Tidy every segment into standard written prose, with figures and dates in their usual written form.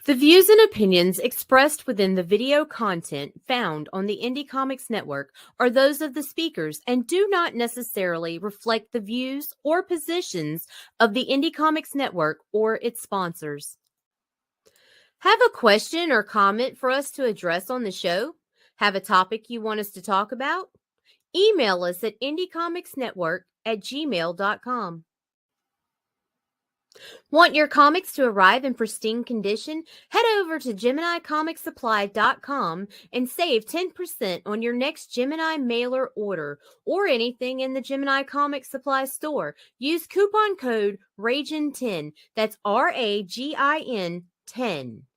The views and opinions expressed within the video content found on the Indie Comics Network are those of the speakers and do not necessarily reflect the views or positions of the Indie Comics Network or its sponsors. Have a question or comment for us to address on the show? Have a topic you want us to talk about? Email us at indiecomicsnetwork@gmail.com. Want your comics to arrive in pristine condition? Head over to GeminiComicSupply.com and save 10% on your next Gemini mailer order or anything in the Gemini Comic Supply store. Use coupon code RAGIN10. That's RAGIN 10.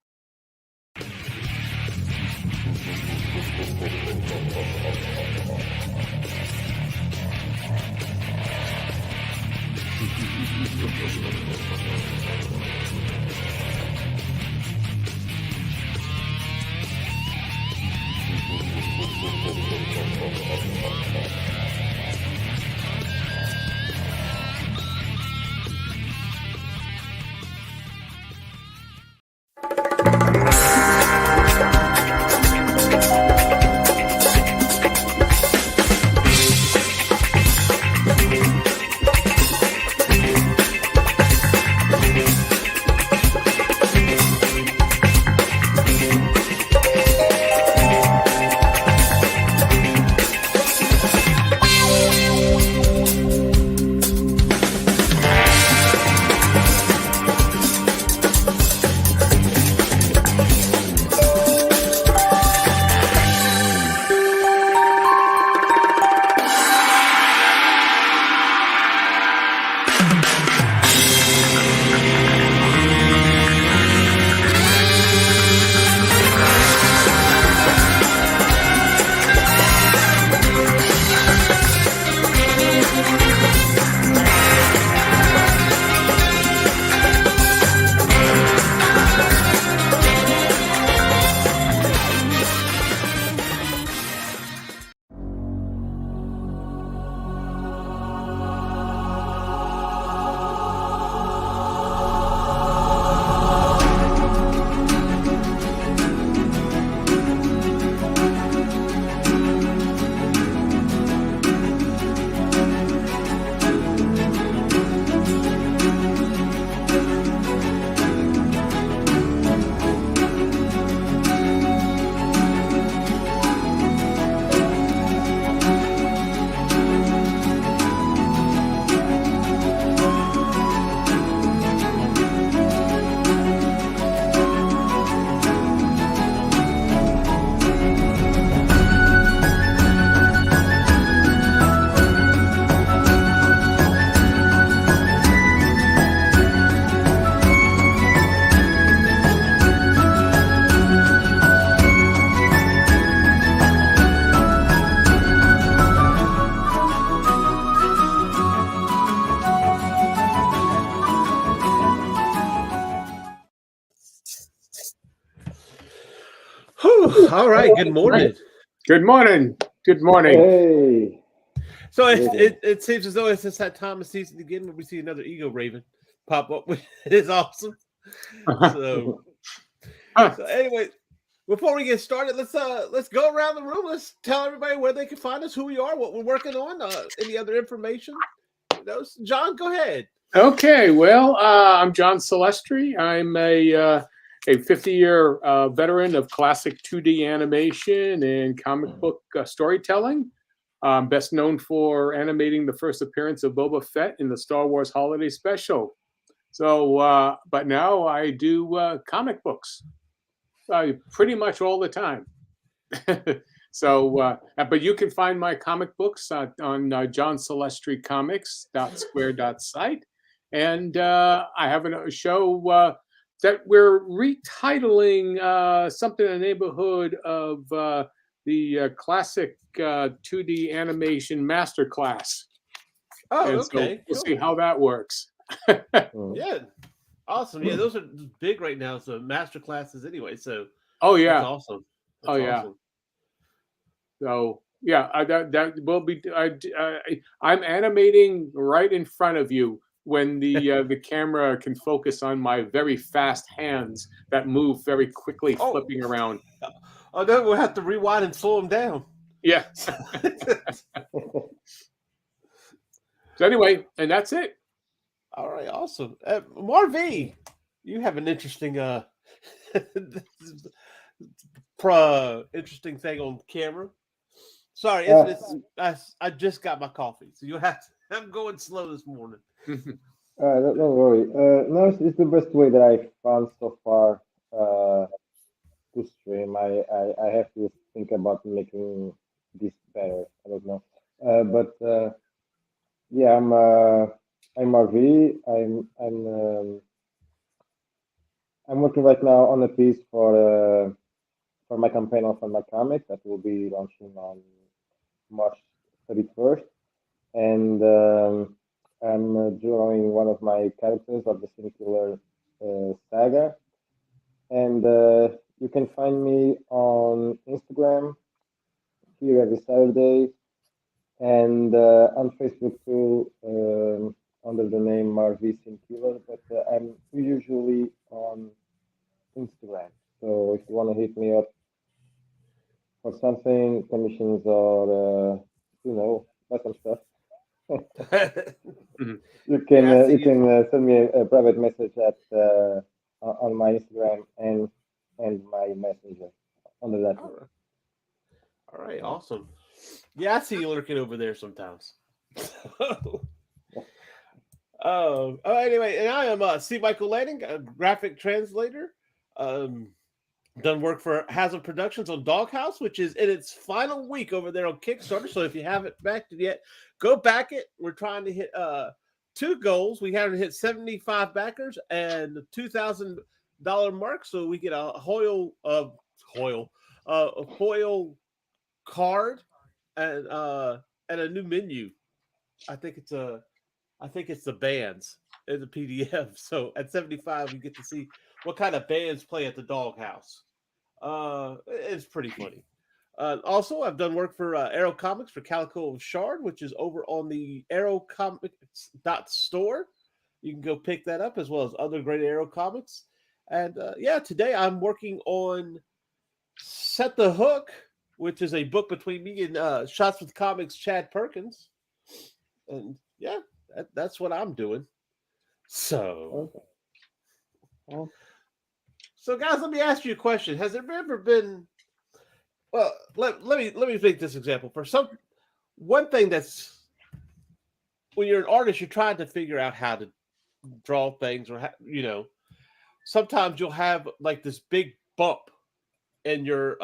All right. Good morning. Good morning. Good morning. Hey. So it seems as though it's just that time of season again when we see another Ego Raven pop up. It is awesome. So anyway, before we get started, let's go around the room. Let's tell everybody where they can find us, who we are, what we're working on, any other information. John, go ahead. Okay. Well, I'm John Celestri. I'm a 50-year veteran of classic 2D animation and comic book storytelling. Best known for animating the first appearance of Boba Fett in the Star Wars Holiday Special. So, but now I do comic books pretty much all the time. So, but you can find my comic books on johncelestrycomics.square.site. And I have a show that we're retitling something in the neighborhood of the classic 2D animation masterclass. Oh, and okay. So we'll see how that works. Yeah. Awesome. Yeah, those are big right now. So master classes anyway. So yeah. That's awesome. Yeah. So yeah, that will be. I'm animating right in front of you when the camera can focus on my very fast hands that move very quickly, flipping around. Oh, then we'll have to rewind and slow them down. Yeah. So anyway, and that's it. All right, awesome. MarV, you have an interesting interesting thing on camera. Sorry, I just got my coffee, so you have to. I'm going slow this morning. Don't worry. No, it's the best way that I found so far to stream. I have to think about making this better. I don't know, but yeah, I'm MarV. I'm working right now on a piece for my campaign for my comic that will be launching on March 31st, and I'm drawing one of my characters of the Singular saga, and you can find me on Instagram here every Saturday, and on Facebook too under the name MarV Singular, but I'm usually on Instagram. So if you want to hit me up for something, commissions or buy some stuff. You can send me a private message at on my Instagram and my messenger under that. All right, awesome. Yeah, I see you lurking over there sometimes. Anyway, and I am C. Michael Lanning, a graphic translator. Done work for Haslam Productions on Doghouse, which is in its final week over there on Kickstarter. So if you haven't backed it yet, go back it. We're trying to hit 2 goals. We haven't hit 75 backers and the $2,000 mark, so we get a foil card and a new menu. I think it's the bands in the PDF. So at 75, we get to see what kind of bands play at the Doghouse. It's pretty funny. Also, I've done work for Arrow Comics for Calico and Shard, which is over on the arrowcomics.store. You can go pick that up, as well as other great Arrow comics. And today I'm working on Set the Hook, which is a book between me and Shots with Comics Chad Perkins. And yeah, that's what I'm doing. So, guys, let me ask you a question. Has there ever been? Well, let me make this example. For one thing that's when you're an artist, you're trying to figure out how to draw things, or sometimes you'll have like this big bump in your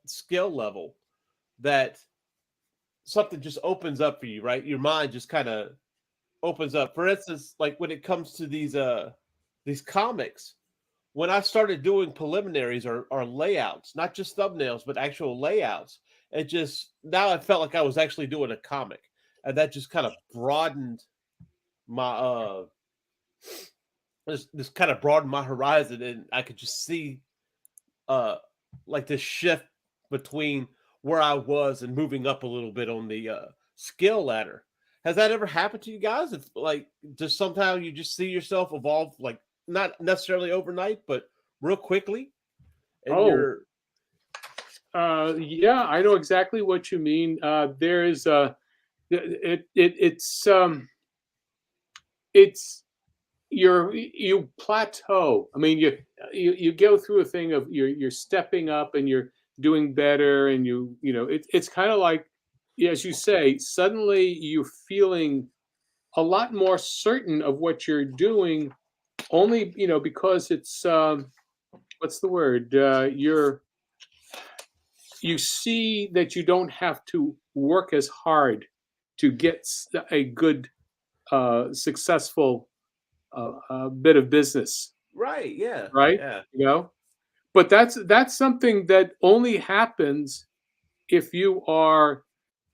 skill level that something just opens up for you, right? Your mind just kind of opens up. For instance, like when it comes to these comics, when I started doing preliminaries or layouts, not just thumbnails, but actual layouts, now I felt like I was actually doing a comic, and that just kind of broadened my this kind of broadened my horizon, and I could just see like this shift between where I was and moving up a little bit on the skill ladder. Has that ever happened to you guys? If like just somehow you just see yourself evolve, like not necessarily overnight, but real quickly? Yeah, I know exactly what you mean. There's you plateau. I mean, you go through a thing of you're stepping up and you're doing better, and it's kind of like, as you say, suddenly you're feeling a lot more certain of what you're doing, only because it's what's the word, you see that you don't have to work as hard to get a good successful bit of business. Right. Yeah. Right. Yeah. But that's something that only happens if you are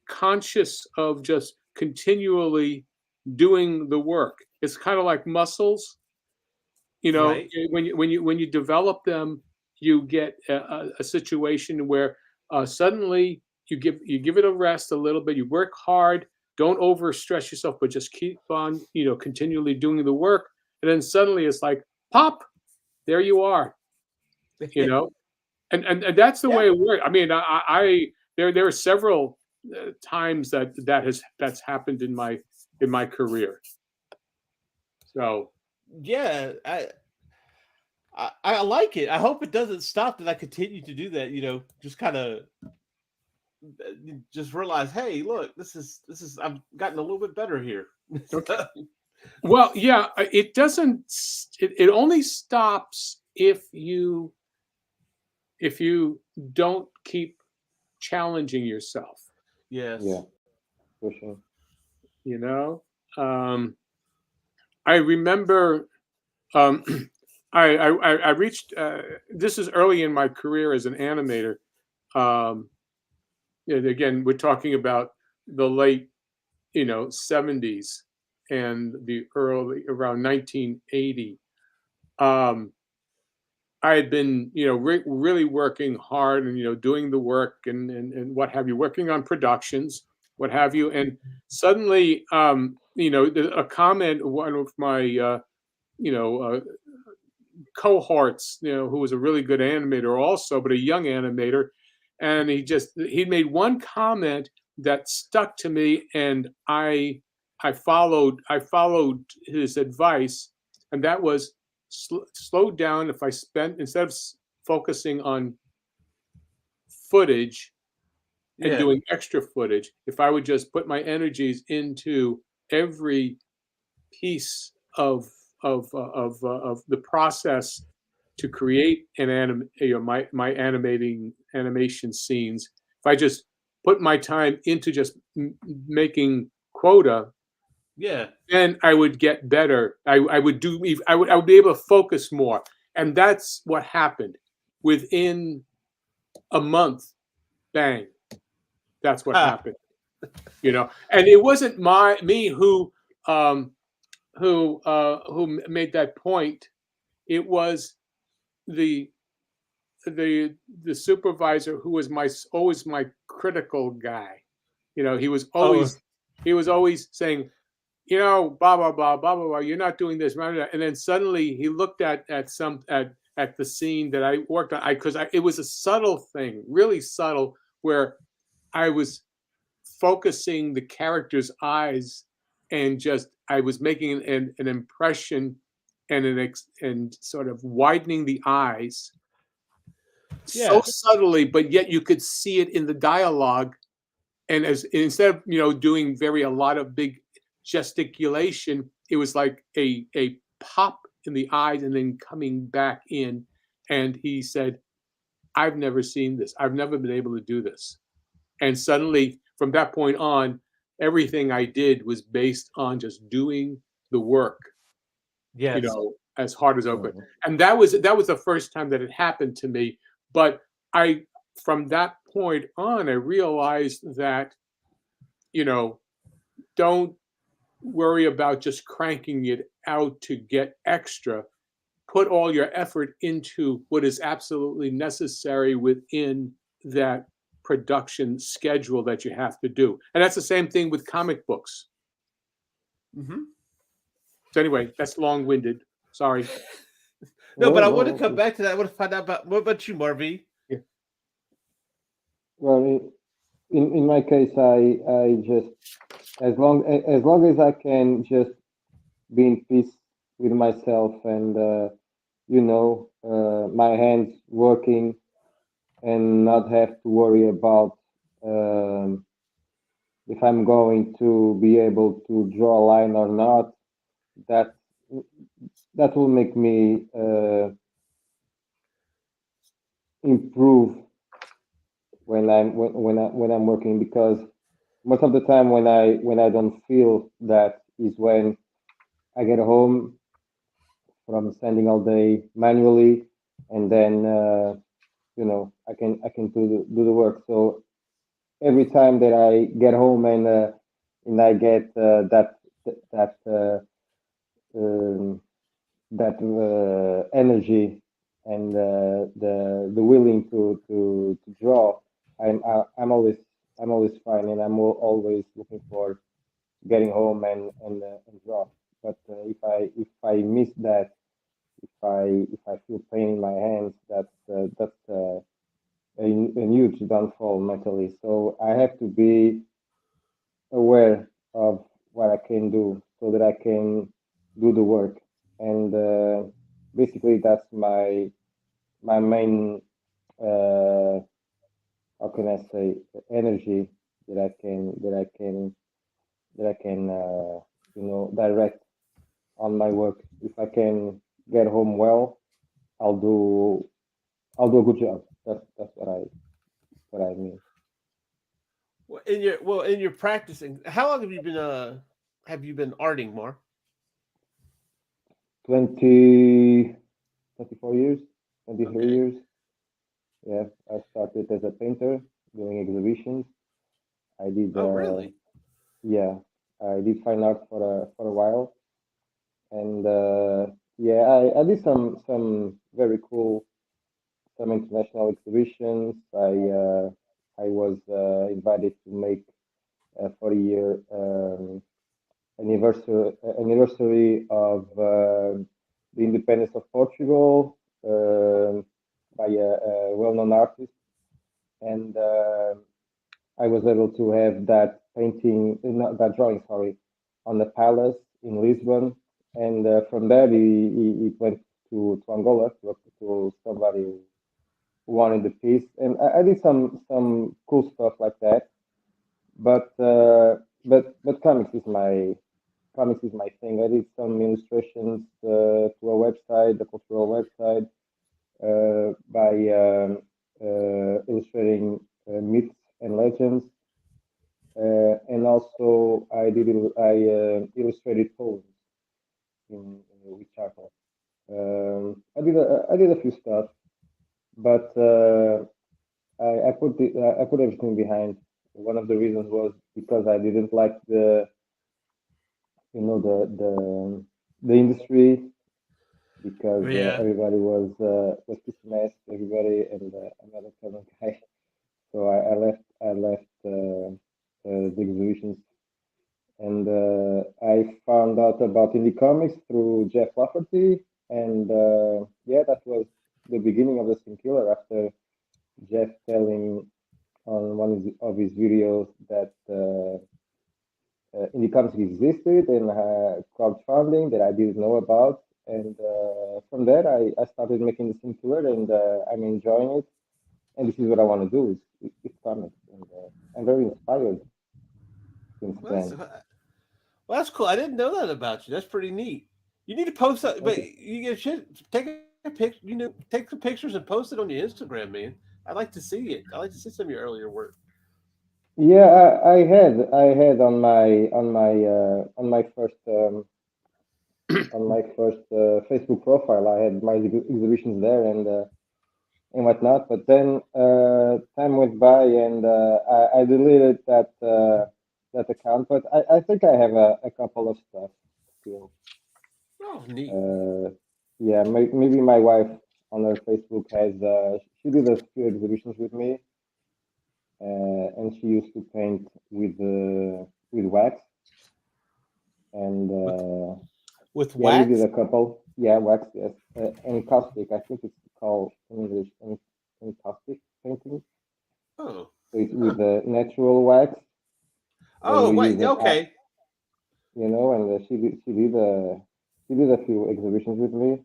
conscious of just continually doing the work. It's kind of like muscles. Right. When you develop them, you get a situation where suddenly you give it a rest a little bit. You work hard, don't overstress yourself, but just keep on, continually doing the work. And then suddenly it's like, pop, there you are, and that's the way it works. I mean, there are several times that's happened in my career. So yeah, I like it. I hope it doesn't stop that I continue to do that. Just kind of just realize, hey, look, this is I've gotten a little bit better here. Okay. Well, yeah, it doesn't. It only stops if you don't keep challenging yourself. Yes. Yeah. For sure. I remember. I reached. This is early in my career as an animator. Again, we're talking about the late, 70s and the early around 1980. I had been, really working hard and, doing the work and what have you, working on productions, what have you. And suddenly, a comment, one of my, cohorts, who was a really good animator also, but a young animator. And he made one comment that stuck to me, and I followed his advice, and that was slow down. If I instead of focusing on footage and doing extra footage, if I would just put my energies into every piece of the process to create my animation scenes, if I just put my time into just making quota, then I would get better. I would be able to focus more, and that's what happened. Within a month, bang, that's what happened. And it wasn't me who made that point. It was the supervisor who was always my critical guy. He was always saying, blah blah blah blah blah blah. You're not doing this, blah, blah, blah. And then suddenly he looked at the scene that I worked on. It was a subtle thing, really subtle, where I was focusing the character's eyes and I was making an impression and sort of widening the eyes so subtly, but yet you could see it in the dialogue. And instead of doing a lot of big gesticulation, it was like a pop in the eyes and then coming back in. And he said, I've never seen this. I've never been able to do this. And suddenly, from that point on, everything I did was based on just doing the work. As hard as I could. And that was the first time that it happened to me. But from that point on, I realized that, don't worry about just cranking it out to get extra. Put all your effort into what is absolutely necessary within that production schedule that you have to do. And that's the same thing with comic books. Mm-hmm. So anyway, that's long-winded. Sorry. No, but I want to come back to that. I want to find out what about you, MarV? Yeah. Well, in my case, I just as long as I can just be in peace with myself and my hands working and not have to worry about if I'm going to be able to draw a line or not, that will make me improve when I'm working, because most of the time when I don't feel that is when I get home from sending all day manually, and then I can do the work. So every time that I get home and I get that energy and the willing to draw, I'm always fine, and I'm always looking for getting home and draw. But if I miss that, if I feel pain in my hands, that's a huge downfall mentally. So I have to be aware of what I can do so that I can do the work. And basically, that's my main how can I say energy that I can direct on my work. If I can get home well, I'll do a good job. That's what I mean. In your practicing, how long have you been arting, Mar? 20, 24 years, 23 Okay. years. Yeah, I started as a painter doing exhibitions. I did Oh, really? yeah, I did fine art for a while, and yeah, I did some very cool some international exhibitions. I was invited to make a 40-year anniversary of the independence of Portugal by a well-known artist, and I was able to have that painting, not that drawing, sorry, on the palace in Lisbon, and from there it went to Angola to somebody who wanted the piece, and I did some cool stuff like that. But comics is my thing. I did some illustrations to a website, the cultural website, by illustrating myths and legends, and also I illustrated poems with charcoal. I did a few stuff, but I put everything behind. One of the reasons was because I didn't like the industry, because Yeah. everybody was kissing ass to everybody, and I'm not a kind of guy. So I left the exhibitions, and I found out about indie comics through Jeff Lafferty, and yeah, that was the beginning of the Killer after Jeff telling on one of his videos that indie comics existed and crowdfunding that I didn't know about. And from there, I started making the Killer, and I'm enjoying it. And this is what I want to do is comics, and I'm very inspired since Well, then. that's cool. I didn't know that about you. That's pretty neat. You need to post that, Thank but you. you get shit. Take a picture. Take some pictures and post it on your Instagram, man. I'd like to see it. I like to see some of your earlier work. Yeah, I had on my first Facebook profile. I had my exhibitions there and whatnot. But then time went by, and I deleted that account. But I think I have a couple of stuff still. Oh, neat. Uh, yeah, maybe my wife on her Facebook has she did a few exhibitions with me, and she used to paint with wax, and With yeah, we did wax. a couple. Yeah, wax, yes, encaustic. I think it's called in English encaustic painting. Oh, So it's huh. with natural wax when Oh, you wait. use it, Okay. and she did a few exhibitions with me,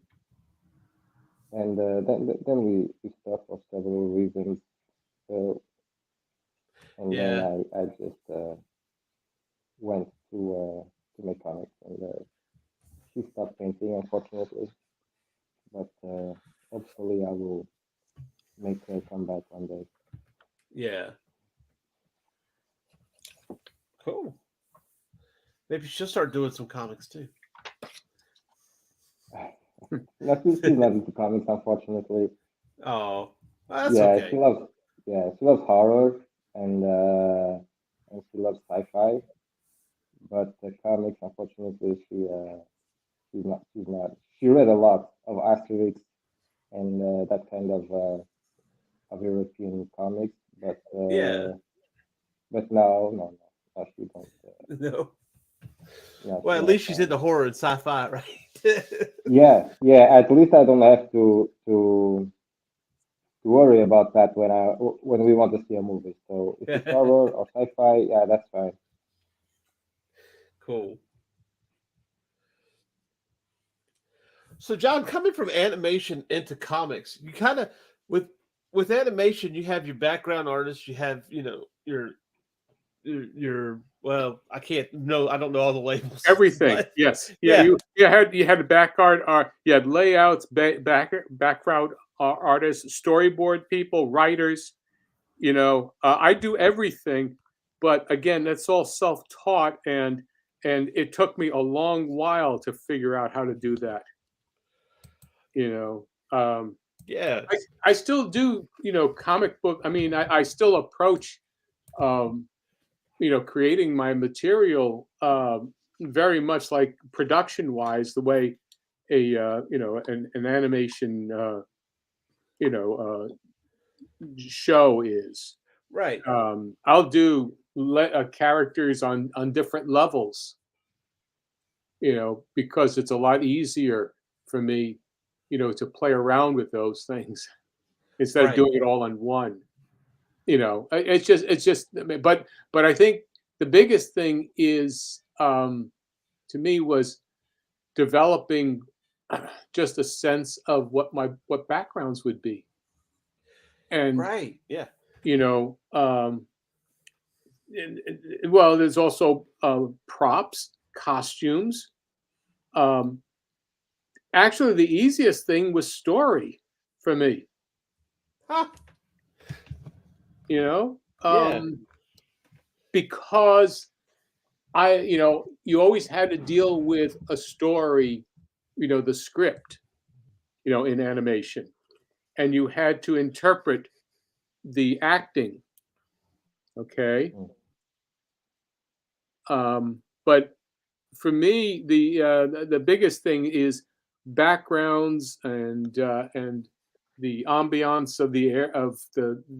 and then we stopped for several reasons. So and then Yeah. I just went to make comics, and she stopped painting, unfortunately. But hopefully, I will make her come back one day. Yeah. Cool. Maybe she'll start doing some comics too. No, she's not into comics, unfortunately. Oh, well, that's Yeah, okay. she loves horror, and she loves sci-fi. But the comics, unfortunately, she's not. She read a lot of Asterix and that kind of European comics, Yeah. but no, she don't. No. Well, at least she's into horror and sci-fi, right? Yeah. At least I don't have to worry about that when we want to see a movie. So if it's horror or sci-fi, yeah, that's fine. Cool. So, John, coming from animation into comics, you kind of with animation, you have your background artist, you have your well, I don't know all the labels. Everything, but, yes, yeah. You had the background art, you had layouts, background artists, storyboard people, writers. I do everything, but again, that's all self-taught, and it took me a long while to figure out how to do that. Yeah, I still do, comic book. I mean, I still approach, creating my material very much like production-wise, the way an animation, show is. right. I'll do characters on different levels, because it's a lot easier for me, to play around with those things instead of doing it all on one. It's just, but I think the biggest thing is, to me, was developing just a sense of what backgrounds would be. And right, yeah. Well, there's also props, costumes. Actually, the easiest thing was story for me. Huh. Because you always had to deal with a story, the script, in animation, and you had to interpret the acting. Okay. But for me, the biggest thing is backgrounds and the ambiance of the air, of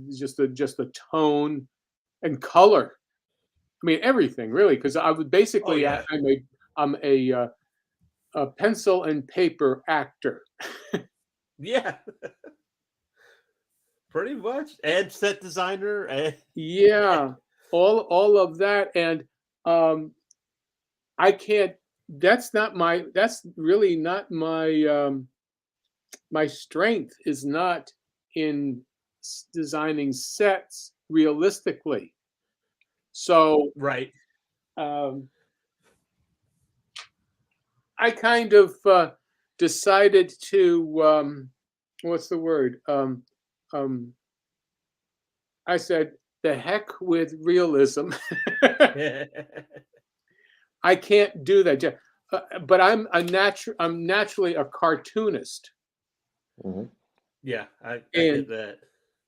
just the tone and color. I mean, everything really, because I would basically, I'm a pencil and paper actor. Yeah. Pretty much, and set designer, and yeah, all of that, and I can't. That's really not my my strength. Is not in designing sets realistically. So right. I kind of decided to what's the word? I said, the heck with realism. I can't do that. But I'm naturally a cartoonist. Mm-hmm. Yeah, I get that.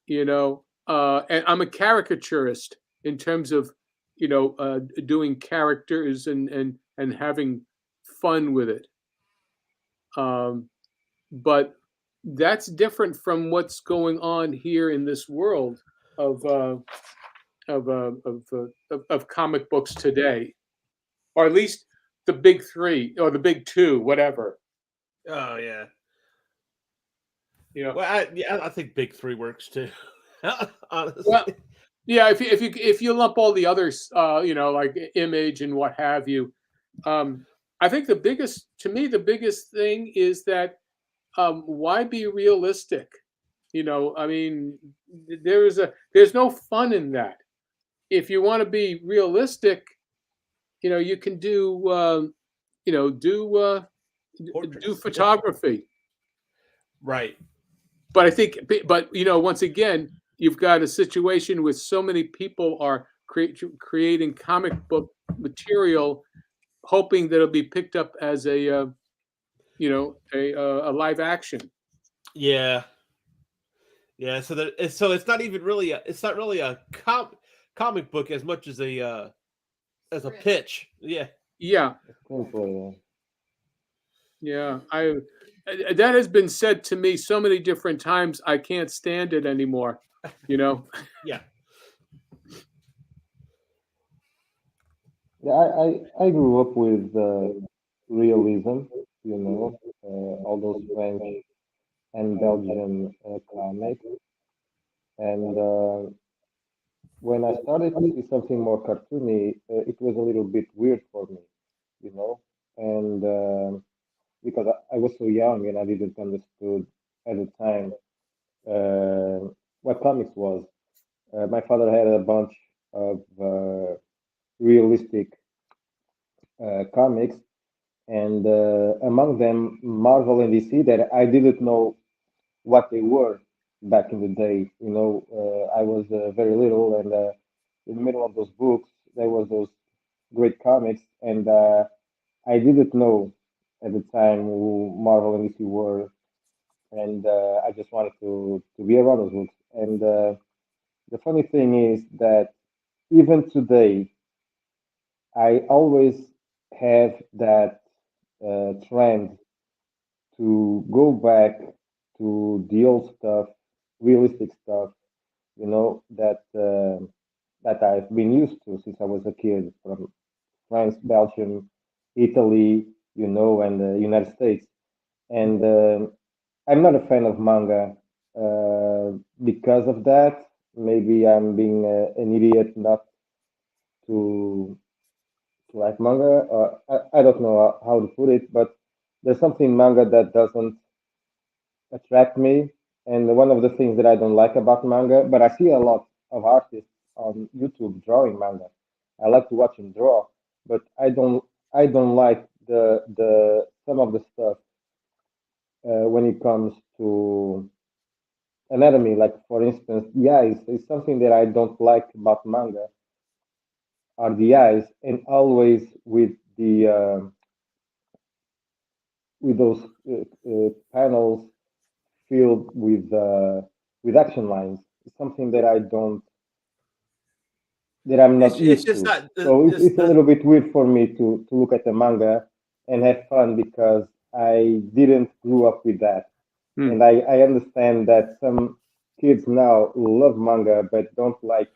And I'm a caricaturist in terms of, doing characters and having fun with it. But that's different from what's going on here in this world of comic books today, or at least the big three or the big two, whatever. Oh yeah. Well, I think big three works too. Honestly. Well, yeah, if you lump all the others, like Image and what have you, I think the biggest thing is that why be realistic? I mean, there's no fun in that. If you want to be realistic, you can do do photography. Right. But I think, once again, you've got a situation with so many people are creating comic book material, hoping that it'll be picked up as a live action. Yeah. Yeah. So it's not even really a comic book as much as a pitch. Yeah. Yeah. Yeah. That has been said to me so many different times. I can't stand it anymore. Yeah. I grew up with realism, all those French and Belgian comics. And when I started to see something more cartoony, it was a little bit weird for me, you know. And because I was so young and I didn't understood at the time what comics was. My father had a bunch of realistic comics, and among them Marvel and DC that I didn't know what they were back in the day. I was very little, and in the middle of those books, there was those great comics, and I didn't know at the time who Marvel and DC were, and I just wanted to be around those books. And the funny thing is that even today, I always have that trend to go back to the old stuff, realistic stuff, that I've been used to since I was a kid, from France, Belgium, Italy, and the United States. And I'm not a fan of manga because of that. Maybe I'm being an idiot not to like manga. I don't know how to put it, but there's something manga that doesn't attract me. And one of the things that I don't like about manga, but I see a lot of artists on YouTube drawing manga. I like to watch them draw, but I don't like the some of the stuff when it comes to anatomy. Like for instance, the eyes is something that I don't like about manga are the eyes, and always with those panels filled with action lines. It's something that I'm not It's used just to. not So just it's a the little bit weird for me to look at the manga and have fun because I didn't grow up with that. Hmm. And I understand that some kids now love manga but don't like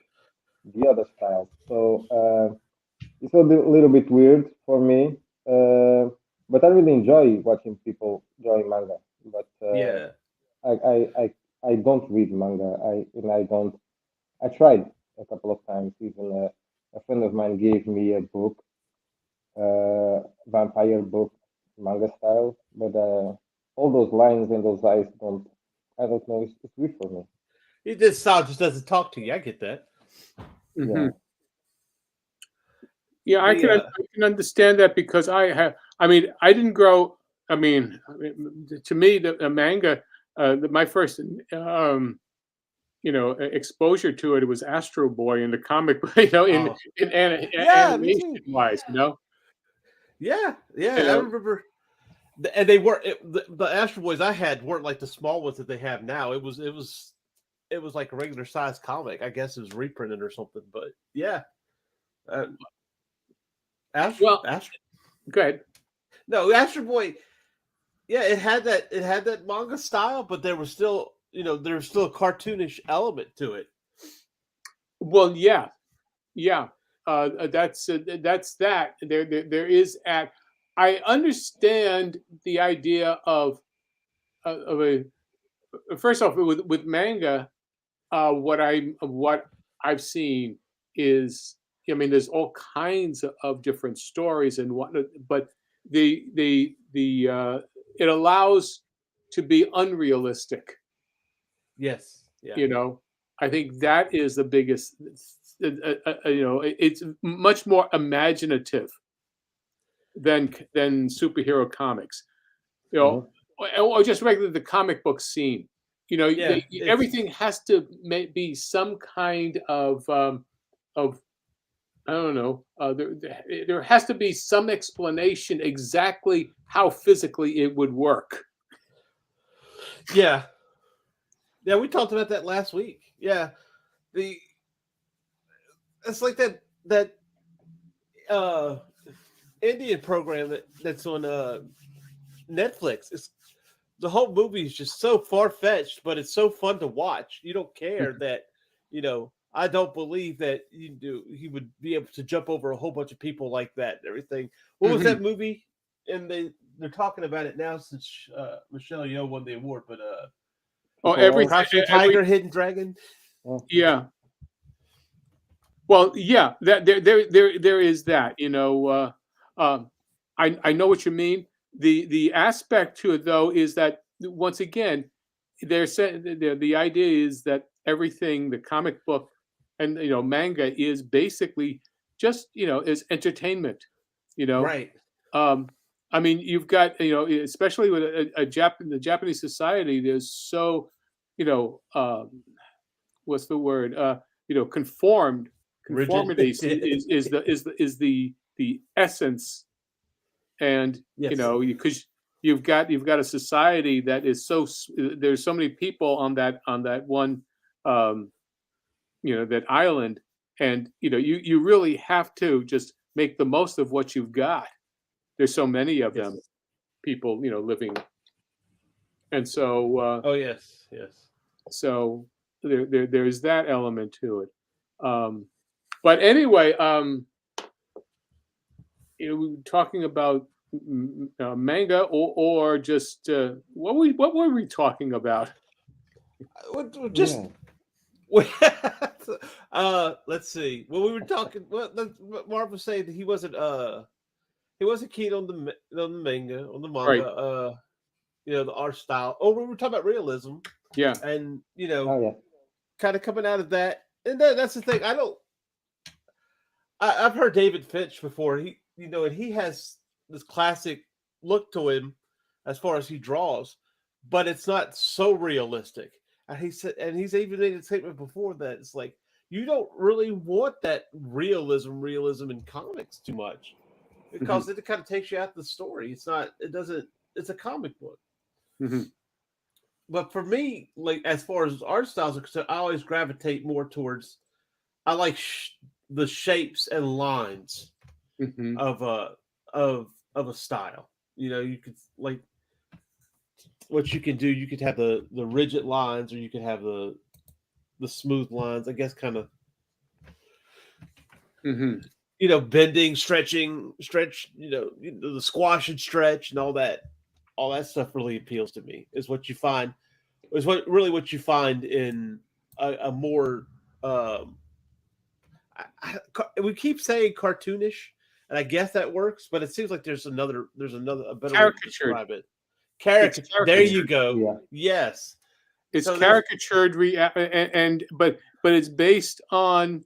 the other styles. So it's little bit weird for me. But I really enjoy watching people drawing manga. But yeah. I, I, I, I don't read manga. I don't. I tried a couple of times. Even a friend of mine gave me a book, vampire book, manga style. But all those lines and those eyes don't. I don't know. It's weird for me. This style just doesn't talk to you. I get that. Mhm. Yeah. Yeah, I The can understand that because I have. I mean, I didn't grow. To me, the manga, my first, exposure to it was Astro Boy in the comic, in oh yeah, me animation too. wise, Yeah, you yeah. I know. remember, and they weren't the Astro Boys I had weren't like the small ones that they have now. It was like a regular size comic. I guess it was reprinted or something. But yeah, uh, Well, Astro. go ahead. No, Astro Boy. Yeah, it had that manga style, but there was still a cartoonish element to it. Well, yeah, yeah. That's that. There is at. I understand the idea of a first off with manga. What I've seen is, I mean, there's all kinds of different stories and what, but the it allows to be unrealistic. Yes. Yeah. You know, I think that is the biggest. It's much more imaginative than superhero comics. You know, Hmm. or just regular the comic book scene. Yeah. It's Everything has to be some kind of I don't know. There has to be some explanation exactly how physically it would work. yeah. Yeah, we talked about that last week. Yeah. The It's like that uh Indian program that's on Netflix. It's the whole movie is just so far fetched, but it's so fun to watch. You don't care that, I don't believe that he would be able to jump over a whole bunch of people like that and everything. What was that movie? And they're talking about it now since Michelle Yeoh won the award. But Crouching Tiger, Hidden Dragon. Yeah. Well, yeah. That there is that. I know what you mean. The aspect to it though is that once again, the idea is that everything, the comic book and manga is basically just is entertainment. Right. I mean, you've got especially with the Japanese society, there's so what's the word conformity is the essence, and because you've got a society that is there's so many people on that one that island, and you really have to just make the most of what you've got. There's so many of them, people living, and so oh yes. So there's that element to it. But anyway, we were talking about manga or just what were we talking about? Just let's see. Well, we were talking. Marv was saying that he wasn't keen on the manga, on the manga. Right. The art style. Oh, we were talking about realism. Yeah, and kind of coming out of that, and that's the thing. I've heard David Finch before. He, and he has this classic look to him as far as he draws, but it's not so realistic. And he said, and he's even made a statement before that it's like you don't really want that realism in comics too much because it kind of takes you out of the story. It's not. It doesn't. It's a comic book. Mm-hmm. But for me, like as far as art styles are concerned, I always gravitate more towards. I like the shapes and lines of a style. You could like what you can do. You could have the rigid lines, or you could have the smooth lines. I guess kind of. Bending, stretching, stretch. The squash and stretch and all that. All that stuff really appeals to me. Is what you find in a more. We keep saying cartoonish, and I guess that works, but it seems like there's a better way to describe it. Caricature. There you go. Yeah. Yes, it's caricatured, but it's based on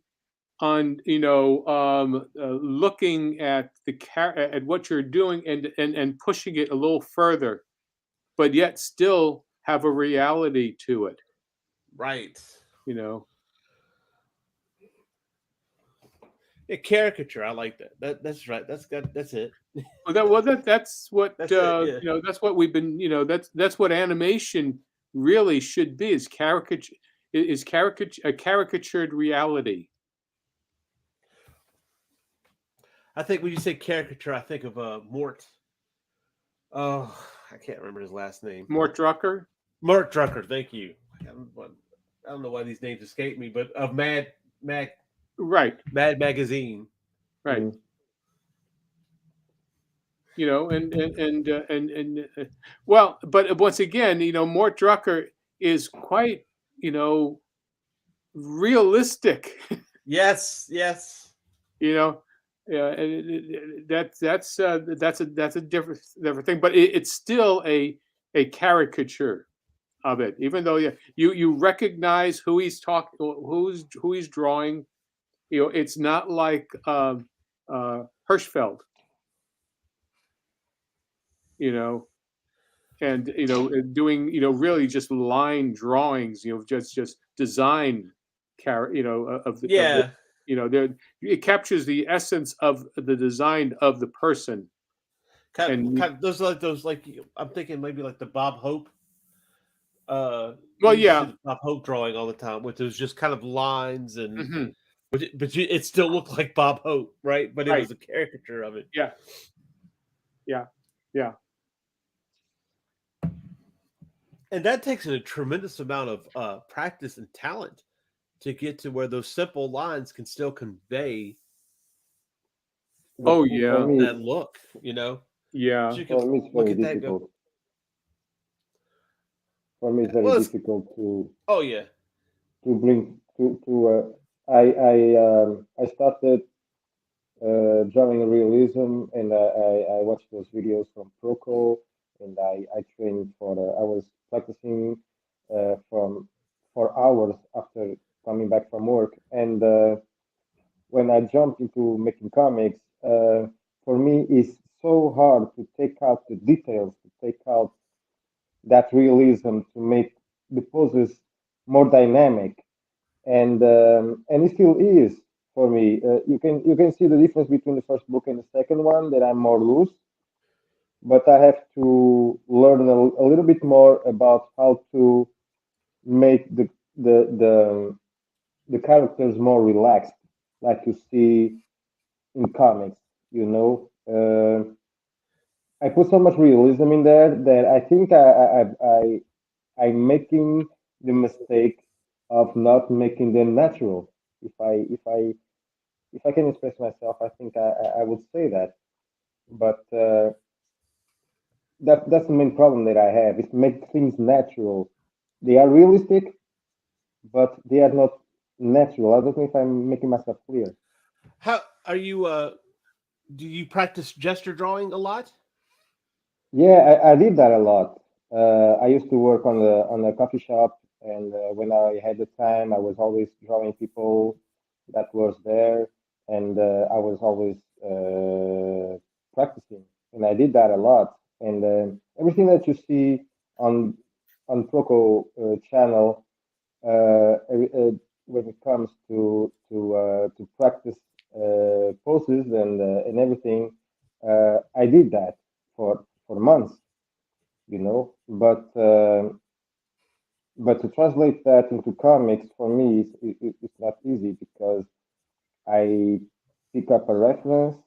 looking at at what you're doing and pushing it a little further, but yet still have a reality to it. Right. Yeah, caricature. I like that. That's right. That's it. That's what that's what we've been. That's what animation really should be. Is caricature a caricatured reality. I think when you say caricature, I think of Mort. Oh, I can't remember his last name. Mort Drucker. Mort Drucker. Thank you. I don't know why these names escape me, but of Mad. Right. Mad Magazine. Right. Well, but once again, Mort Drucker is quite, realistic. Yes. Yeah, that's a different thing, but it's still a caricature of it. Even though you recognize who he's who he's drawing, it's not like Hirschfeld, and doing really just line drawings, just design of the it captures the essence of the design of the person. Kind of those I'm thinking maybe like the Bob Hope. Well, yeah, Bob Hope drawing all the time, which was just kind of lines and, but it still looked like Bob Hope, right? But it was a caricature of it. Yeah. And that takes a tremendous amount of practice and talent to get to where those simple lines can still convey Oh yeah, that look, yeah. For me, it's very difficult. For me, it's very difficult to. Oh yeah. To bring to. I started drawing realism, and I watched those videos from Proco, and I trained for. I was practicing from for hours after coming back from work, and when I jumped into making comics, for me it's so hard to take out the details, to take out that realism, to make the poses more dynamic, and it still is for me. You can see the difference between the first book and the second one, that I'm more loose, but I have to learn a little bit more about how to make the the the characters more relaxed, like you see in comics. You know, I put so much realism in there that I think I'm making the mistake of not making them natural. If I can express myself, I think I would say that. But that's the main problem that I have. Is make things natural. They are realistic, but they are not natural. I don't know if I'm making myself clear. How are you? Do you practice gesture drawing a lot? Yeah, I did that a lot. I used to work on a coffee shop, and when I had the time, I was always drawing people that was there, and I was always practicing, and I did that a lot. And everything that you see on Proco channel, when it comes to practice poses and everything, I did that for months, but to translate that into comics for me it's not easy, because I pick up a reference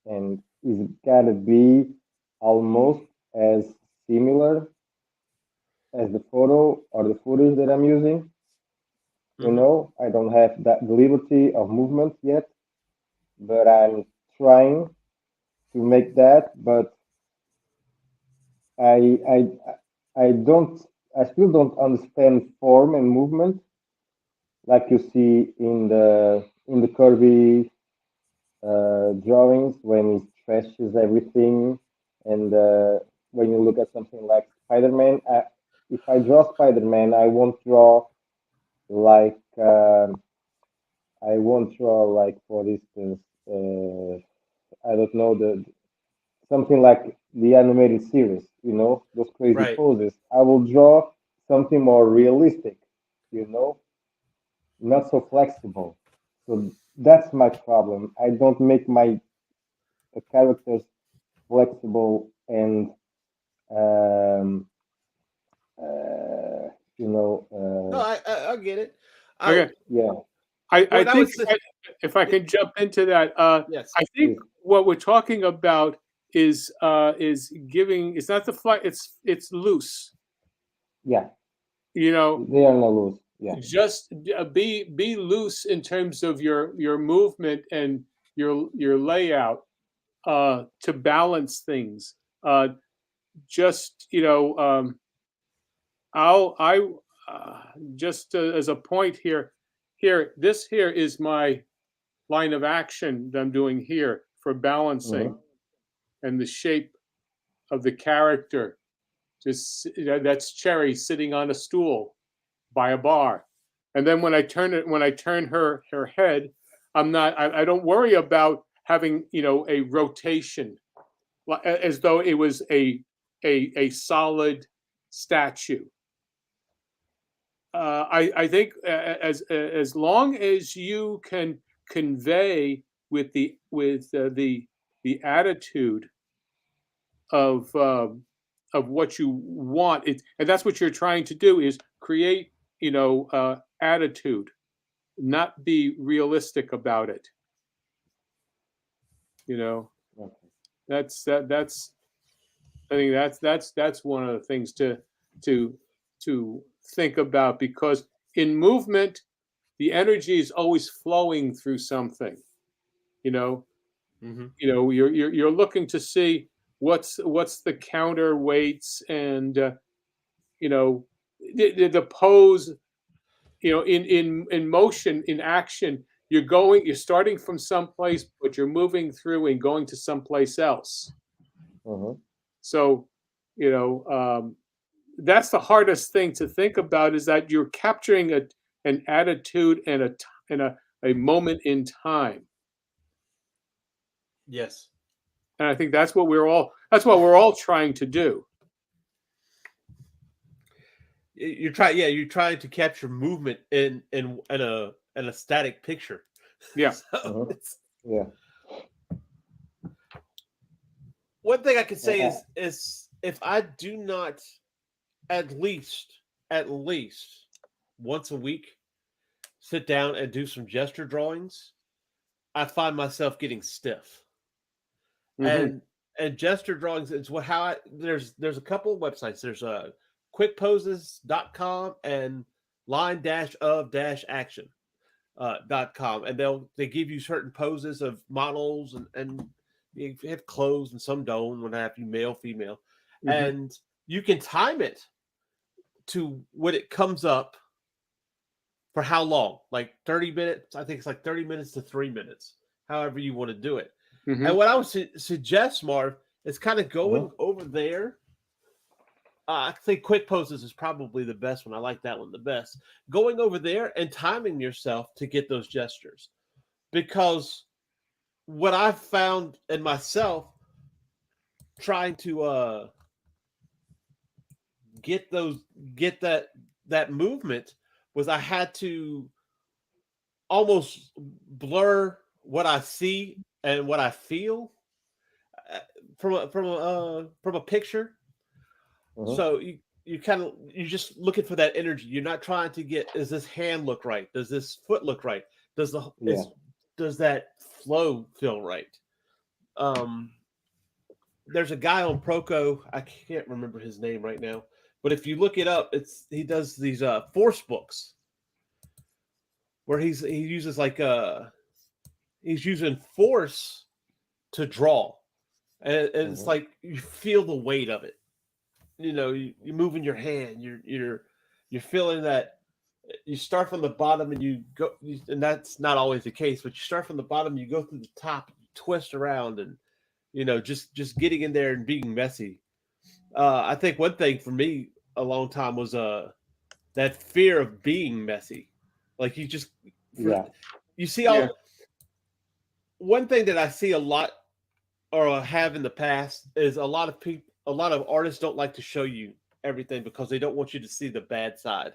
and it's gotta be almost as similar as the photo or the footage that I'm using. I don't have that liberty of movement yet, but I'm trying to make that. But I I I don't I still don't understand form and movement like you see in the Kirby drawings, when he stretches everything, and when you look at something like Spider-Man. If I draw Spider-Man, like I won't draw like, for instance, I don't know, the something like the animated series, those crazy Right. poses. I will draw something more realistic, you know, not so flexible. So that's my problem. I don't make my characters flexible and um, No, I get it. Okay. yeah. I think if I can jump into that, Yes. I think what we're talking about is giving. It's not the flight. It's loose. Yeah. You know, They are not loose. Yeah. just be loose in terms of your movement and your layout to balance things. Just I just as a point here. This here is my line of action that I'm doing here for balancing and the shape of the character. Just that's Cherry sitting on a stool by a bar, and then when I turn her head, I don't worry about having a rotation as though it was a solid statue. I think as long as you can convey with the attitude of what you want, and that's what you're trying to do, is create attitude, not be realistic about it. That's I think that's one of the things to think about, because in movement the energy is always flowing through something. You're looking to see what's the counterweights and the pose. In motion, in action, you're starting from someplace, but you're moving through and going to someplace else. So, that's the hardest thing to think about, is that you're capturing an attitude and a moment in time. Yes. And I think that's what we're all trying to do. You're trying to capture movement in a static picture. Yeah. So Yeah. One thing I could say is if I do not at least once a week sit down and do some gesture drawings, I find myself getting stiff. And gesture drawings is there's a couple of websites. There's quickposes.com and line-of-action.com, and they give you certain poses of models, and you have clothes and some don't, what have you, male, female, and you can time it to when it comes up for how long, like 30 minutes. I think it's like 30 minutes to 3 minutes, however you want to do it. And what I would suggest, Marv, is kind of going over there. I think Quick Poses is probably the best one. I like that one the best. Going over there and timing yourself to get those gestures. Because what I've found in myself trying to get that movement was I had to almost blur what I see and what I feel from a picture. So you're just looking for that energy. You're not trying to get, does this hand look right? Does this foot look right? Does that flow feel right? There's a guy on Proco, I can't remember his name right now, but if you look it up, he does these force books where he uses he's using force to draw, and it's like you feel the weight of it. You're moving your hand. You're feeling that. You start from the bottom and you go, and that's not always the case. But you start from the bottom, you go through the top, you twist around, and just getting in there and being messy. I think one thing for me a long time was that fear of being messy. Like you see all. One thing that I see a lot, or have in the past, is a lot of artists don't like to show you everything because they don't want you to see the bad side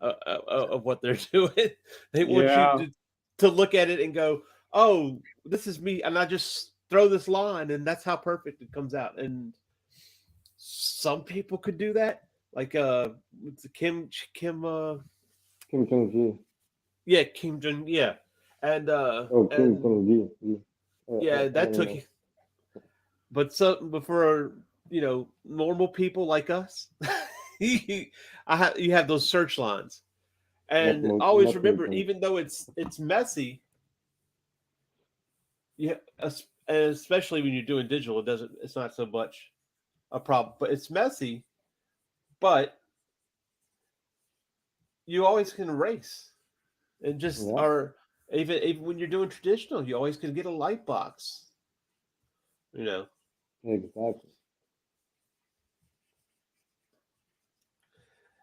of what they're doing. They want you to look at it and go, "Oh, this is me," and I just throw this line, and that's how perfect it comes out. And some people could do that, like Kim Jong-gi. Yeah, Kim Jong. Yeah, and Kim Jong-gi. Yeah, that took you. But for normal people like us, you have those search lines, and always remember, even though it's messy, especially when you're doing digital, it's not so much a problem. But it's messy, but you always can erase, and just or even when you're doing traditional, you always can get a light box. Exactly.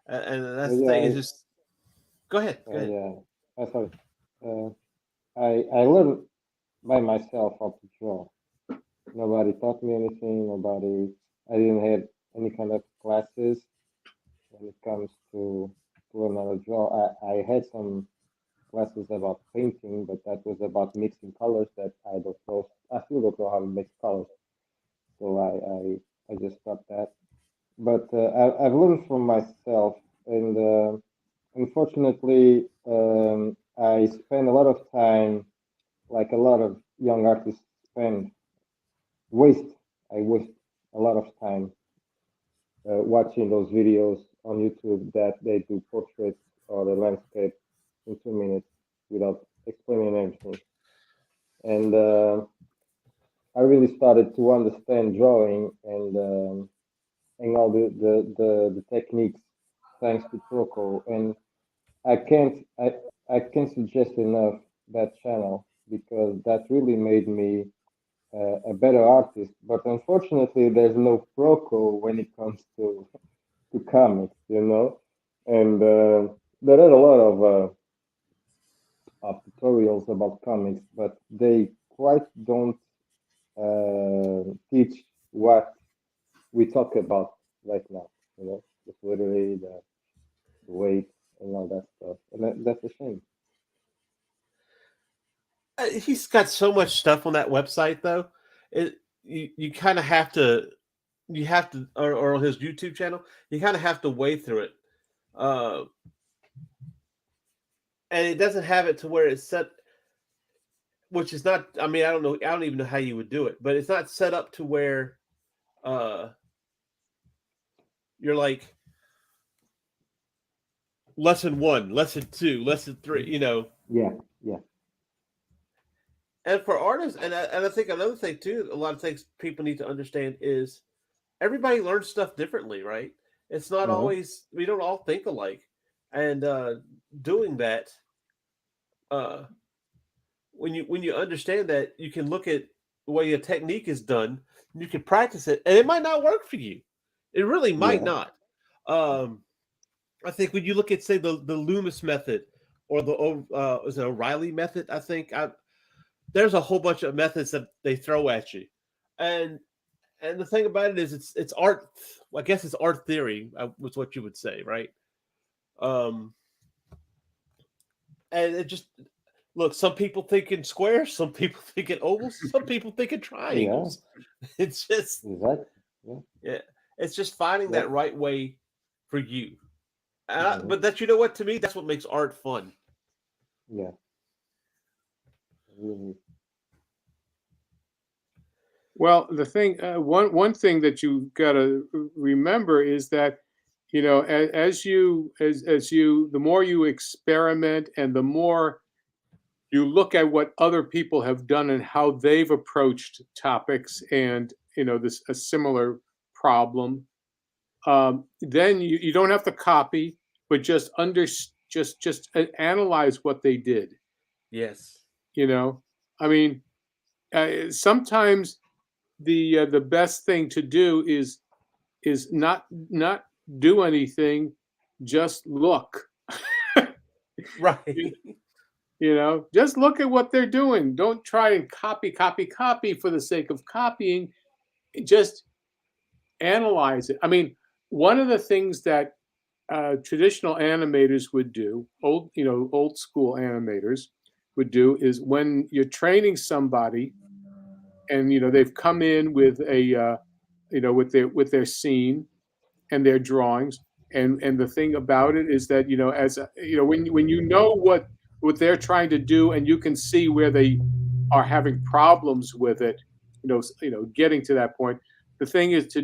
And that's the thing. Is just go ahead. Sorry. I learned by myself how to draw. Nobody taught me anything. I didn't have any kind of classes when it comes to learn how to draw. I had some classes about painting, but that was about mixing colors that I still don't know how to mix colors. So I just stopped that. But I've learned from myself, and unfortunately, I spend a lot of time, like a lot of young artists waste a lot of time watching those videos on YouTube that they do portraits or the landscape in 2 minutes. without explaining everything. And I really started to understand drawing and all the techniques thanks to Proco. And I can't suggest enough that channel because that really made me a better artist. But unfortunately, there's no Proco when it comes to comics, you know. And there are a lot of tutorials about comics, but they quite don't teach what we talk about right now. You know, the literary, the weight, and all that stuff, and that's a shame. He's got so much stuff on that website, though. You kind of have to, or his YouTube channel, you kind of have to wade through it. And it doesn't have it to where it's set, which is not, I mean, I don't even know how you would do it, but it's not set up to where you're like lesson 1, lesson 2, lesson 3, you know. Yeah. And for artists, and I think another thing too, a lot of things people need to understand is everybody learns stuff differently, right? It's not always, we don't all think alike. And doing that, when you understand that, you can look at the way a technique is done, you can practice it, and it might not work for you. It really might not. I think when you look at, say, the Loomis method or the is it O'Reilly method, I think there's a whole bunch of methods that they throw at you, and the thing about it is it's art. I guess it's art theory was what you would say, right? And it just look. Some people think in squares, some people think in ovals, some people think in triangles. Yeah. It's just yeah. It's just finding that right way for you. But that, you know what? To me, that's what makes art fun. Yeah. Well, the thing, one thing that you got to remember is that, you know, as you, the more you experiment and the more you look at what other people have done and how they've approached topics and, you know, a similar problem, then you don't have to copy, but just analyze what they did. Yes. You know, I mean, sometimes the best thing to do is not do anything, just look. Right. You know, just look at what they're doing. Don't try and copy for the sake of copying. Just analyze it. I mean, one of the things that traditional animators would do, old school animators would do, is when you're training somebody and, you know, they've come in with a, with their scene and their drawings. And the thing about it is that, you know, when you know what they're trying to do and you can see where they are having problems with it, getting to that point, the thing is to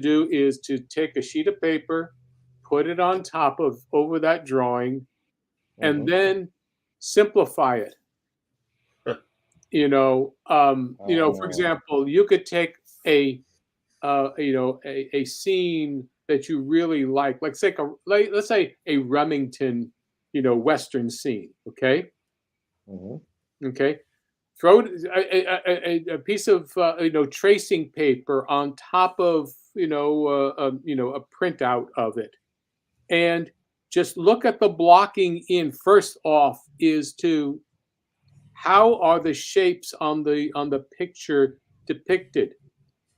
take a sheet of paper, put it on top of over that drawing, and then simplify it. For example, you could take a scene that you really like let's say a Remington, Western scene. Okay. Okay. Throw a piece of tracing paper on top of a printout of it, and just look at the blocking in. First off, is to how are the shapes on the picture depicted?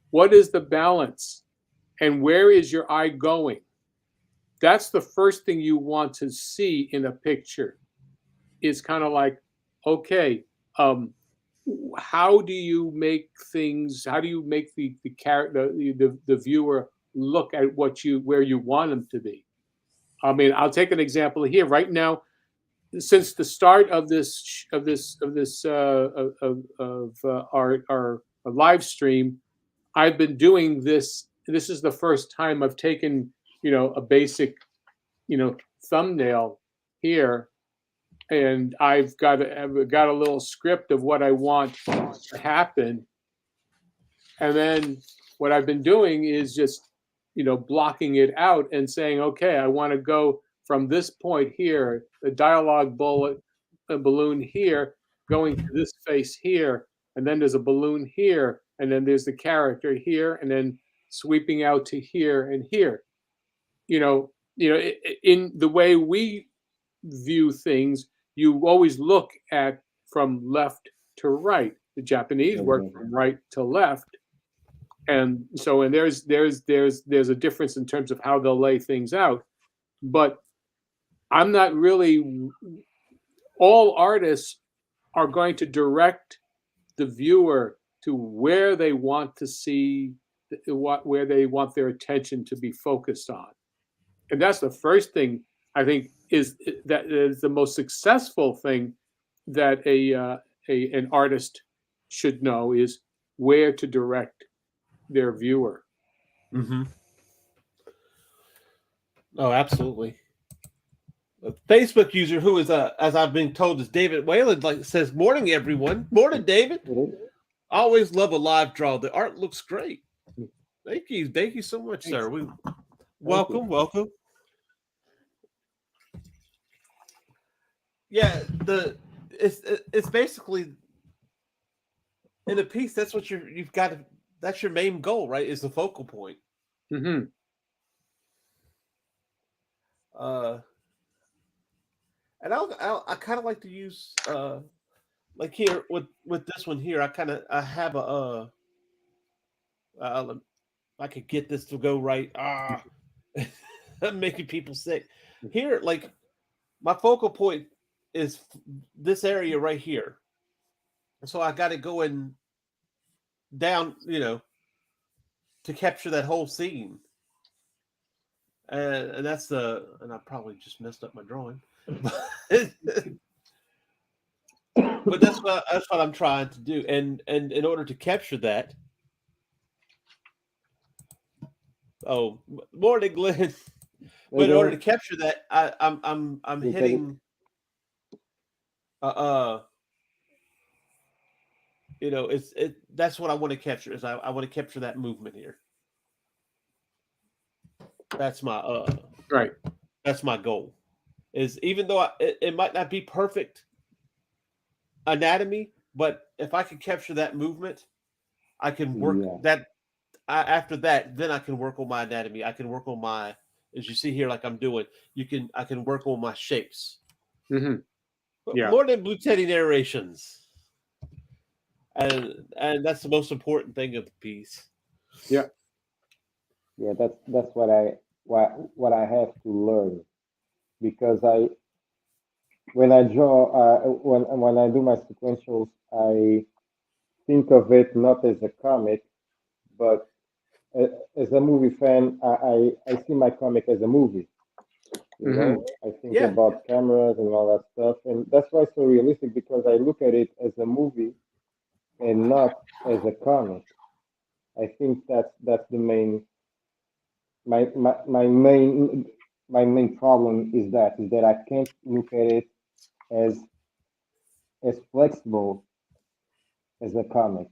What is the balance? And where is your eye going? That's the first thing you want to see in a picture. It's kind of like, okay, how do you make things? How do you make the viewer look at where you want them to be? I mean, I'll take an example here. Right now, since the start of our live stream, I've been doing this. This is the first time I've taken, a basic, thumbnail here, and I've got a little script of what I want to happen. And then what I've been doing is just, blocking it out and saying, okay, I want to go from this point here, the dialogue balloon here, going to this face here, and then there's a balloon here, and then there's the character here, and then sweeping out to here and here. In the way we view things, you always look at from left to right. The Japanese work from right to left. And so, there's a difference in terms of how they'll lay things out. But I'm not really, all artists are going to direct the viewer to where they want to see, where they want their attention to be focused on. And that's the first thing I think is the most successful thing that an artist should know, is where to direct their viewer. Mm-hmm. Oh, absolutely. A Facebook user who is, as I've been told, is David Whalen, says, "Morning, everyone." Morning, David. Always love a live draw. The art looks great. Thank you so much, sir. Welcome. Yeah, it's basically in a piece. That's what you've got to. That's your main goal, right? Is the focal point. Mm-hmm. And I kind of like to use like here with this one here. I have a I could get this to go right. I'm making people sick. Here, like my focal point is this area right here, so I got to go in down, to capture that whole scene. And that's and I probably just messed up my drawing, but that's what I'm trying to do. And in order to capture that, morning, Glenn. But in order to capture that, I'm hitting, that's what I want to capture. Is I want to capture that movement here. That's my right. That's my goal. Is even though it might not be perfect anatomy, but if I can capture that movement, I can work that. After that, then I can work on my anatomy. I can work on my, as you see here, like I'm doing. I can work on my shapes. Mm-hmm. Yeah. More than Blue Teddy narrations, and that's the most important thing of the piece. Yeah. Yeah, that's what I have to learn, because when I draw when I do my sequentials, I think of it not as a comic, but as a movie fan, I see my comic as a movie. You know, I think about cameras and all that stuff, and that's why it's so realistic, because I look at it as a movie and not as a comic. I think that's the main. My main problem is that I can't look at it as flexible as a comic.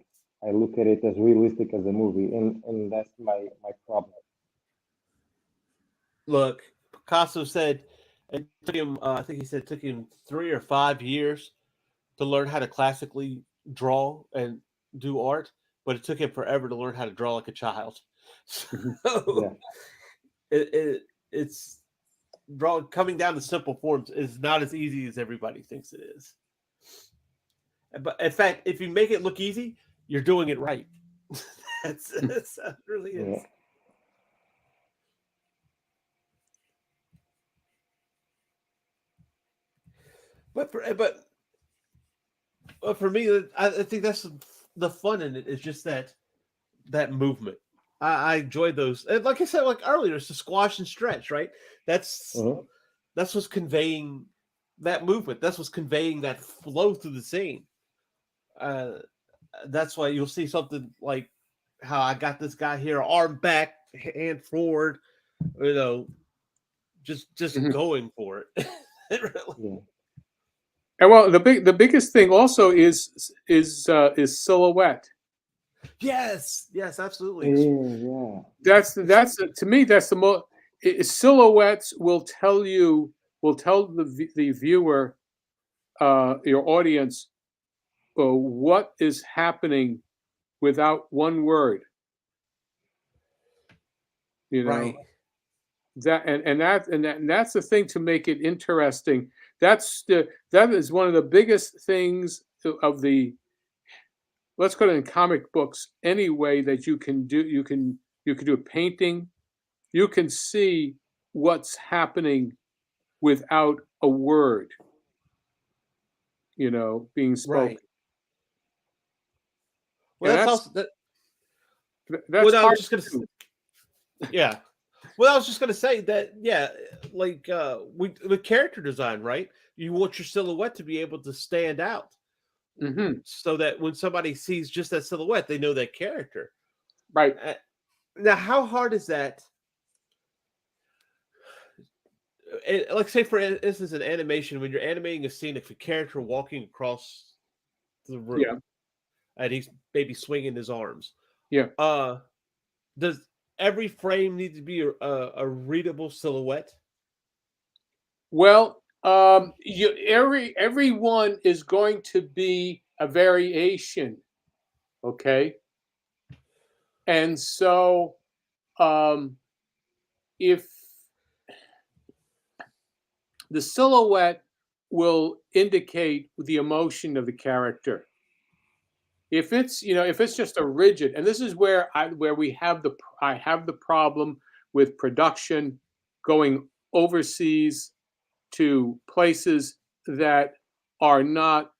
I look at it as realistic as a movie, and that's my problem. Look, Picasso said it took him. I think he said it took him 3 or 5 years to learn how to classically draw and do art, but it took him forever to learn how to draw like a child. So it's coming down to simple forms is not as easy as everybody thinks it is. But in fact, if you make it look easy, you're doing it right. That's it really is. Yeah. But for me, I think that's the fun in it, is just that movement. I enjoy those. And like I said, like earlier, it's the squash and stretch, right? That's what's conveying that movement. That's what's conveying that flow through the scene. That's why you'll see something like how I got this guy here, arm back, hand forward, just going for it. Really. And well, the biggest thing also is silhouette. Yes, absolutely. Yeah. That's to me that's the most. Silhouettes will tell the viewer, your audience, what is happening without one word. You know, Right. that's the thing to make it interesting. That is one of the biggest things of the, let's call it in comic books anyway, that you can do. You can do a painting. You can see what's happening without a word, being spoken. Right. Well, And that's also that. that's Well, I hard was just gonna. to do. Yeah. Well, I was just gonna say that. Yeah, like with character design, right? You want your silhouette to be able to stand out, so that when somebody sees just that silhouette, they know that character. Right. Now, how hard is that? Like, say for instance, in animation, when you're animating a scene of a character walking across the room, Yeah. and he's maybe swinging his arms. Yeah. Does every frame need to be a readable silhouette? Well, everyone is going to be a variation, okay? And so, if the silhouette will indicate the emotion of the character. If it's just a rigid, and this is where I have the problem with production going overseas to places that are not,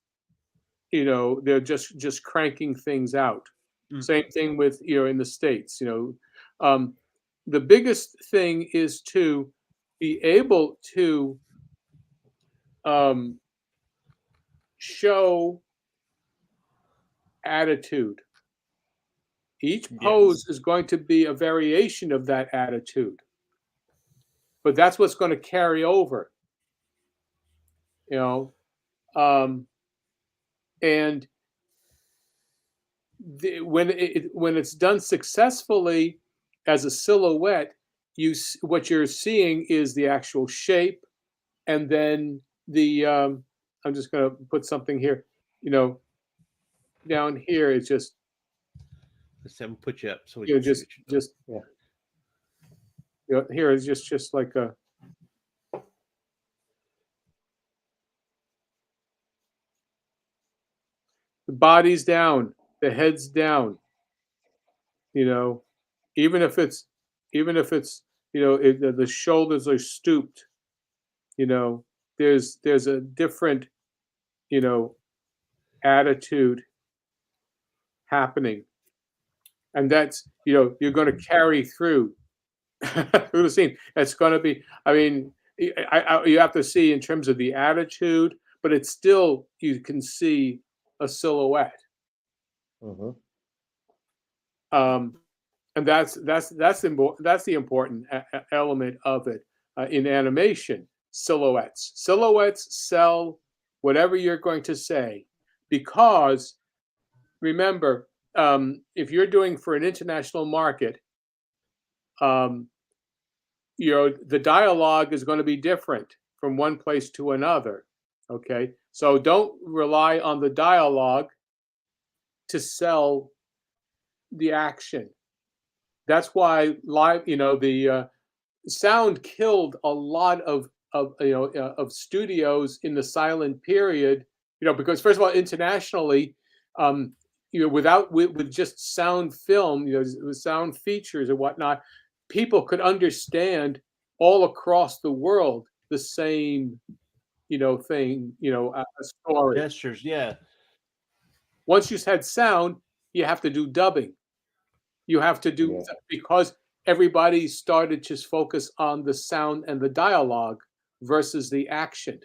they're just cranking things out. Same thing with in the States. The biggest thing is to be able to show attitude. Each pose is going to be a variation of that attitude, but that's what's going to carry over. And when it's done successfully as a silhouette, what you're seeing is the actual shape, and then the I'm just going to put something here. Down here is just. Let's have him put you up so we Here is just like a. The body's down, the head's down. Even if it's the shoulders are stooped. There's a different attitude happening, and that's you're going to carry through the scene. It's going to be. I mean, you have to see in terms of the attitude, but it's still, you can see a silhouette. And that's the important element of it in animation. Silhouettes sell whatever you're going to say, because remember, if you're doing for an international market, the dialogue is going to be different from one place to another. Okay, so don't rely on the dialogue to sell the action. That's why live, the sound killed a lot of studios in the silent period. Because first of all, internationally, with just sound film, with sound features and whatnot, people could understand all across the world the same, thing, a story. Gestures, yeah. Once you had sound, you have to do dubbing. You have to do, because everybody started to focus on the sound and the dialogue versus the action.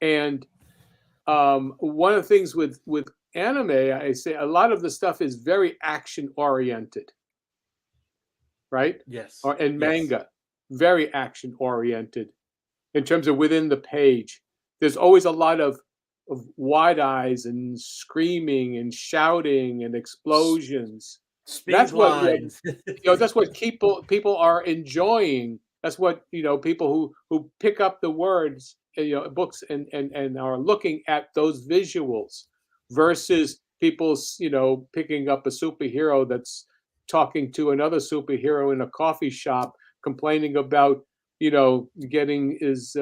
And one of the things with anime, I say a lot of the stuff is very action oriented, right? Yes. And manga, very action oriented. in terms of within the page. There's always a lot of wide eyes and screaming and shouting and explosions. Speed lines. That's what people are enjoying. That's what people who pick up the words, books and are looking at those visuals, versus people picking up a superhero that's talking to another superhero in a coffee shop, complaining about getting his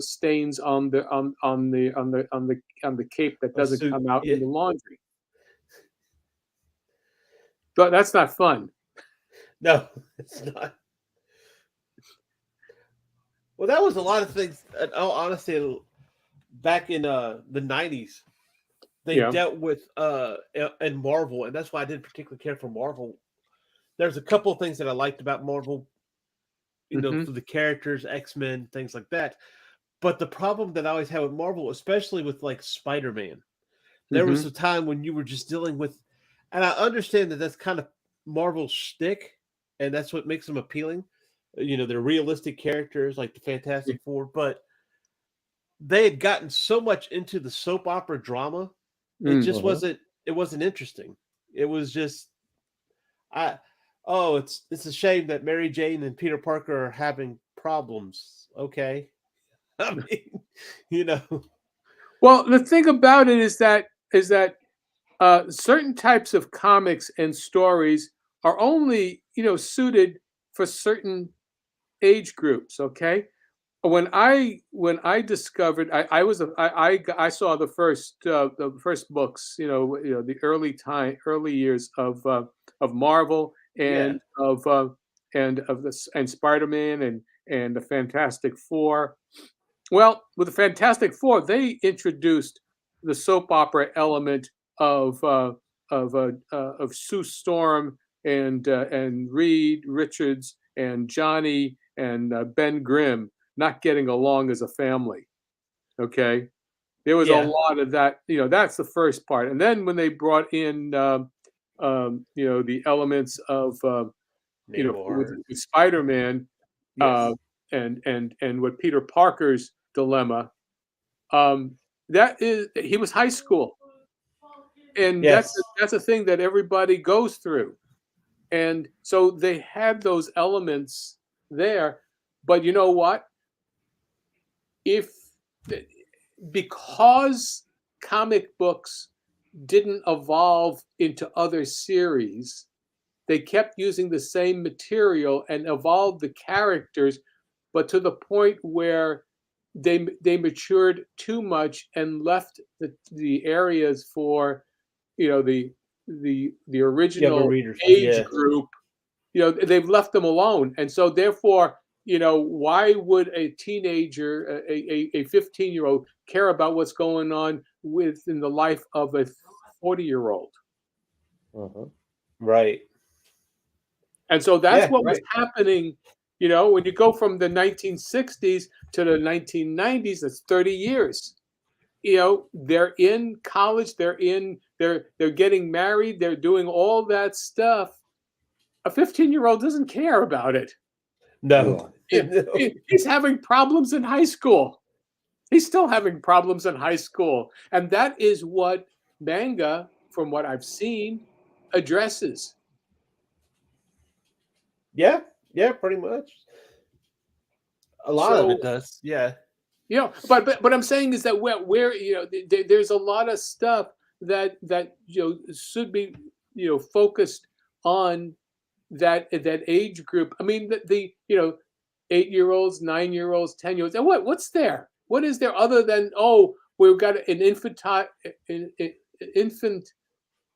stains on the cape that doesn't come out in the laundry. But that's not fun. No, it's not. Well, that was a lot of things. In all honesty, back in the 90s, they dealt with and Marvel, and that's why I didn't particularly care for Marvel. There's a couple of things that I liked about Marvel, for the characters, X-Men, things like that. But the problem that I always had with Marvel, especially with like Spider-Man, there was a time when you were just dealing with, and I understand that that's kind of Marvel's shtick, and that's what makes them appealing. They're realistic characters like the Fantastic Four, but they had gotten so much into the soap opera drama, it just wasn't interesting. It was just, it's a shame that Mary Jane and Peter Parker are having problems. Okay. I mean, Well, the thing about it is that certain types of comics and stories are only, suited for certain age groups. Okay. When I discovered, I saw the first books, the early years of Marvel and and Spider-Man and the Fantastic Four. Well, with the Fantastic Four, they introduced the soap opera element of Sue Storm and Reed Richards and Johnny and Ben Grimm not getting along as a family. Okay, there was a lot of that. That's the first part, and then when they brought in the elements of with Spider-Man and with Peter Parker's dilemma, he was high school, and that's a thing that everybody goes through, and so they had those elements there. But you know what? Because comic books didn't evolve into other series, they kept using the same material and evolved the characters, but to the point where they matured too much and left the areas for the original age group. They've left them alone, and so therefore, why would a teenager, a 15-year-old, care about what's going on within the life of a 40-year-old? Right. And so that's what was happening. When you go from the 1960s to the 1990s, that's 30 years. They're in college, they're getting married, they're doing all that stuff. A 15-year-old doesn't care about it. No. He's having problems in high school. He's still having problems in high school. And that is what manga, from what I've seen, addresses. Yeah, pretty much. A lot of it does. Yeah. But I'm saying is that where there's a lot of stuff that should be focused on that age group. I mean the 8-year-olds, 9-year-olds, 10-year-olds. And what's there? What is there other than we've got an infant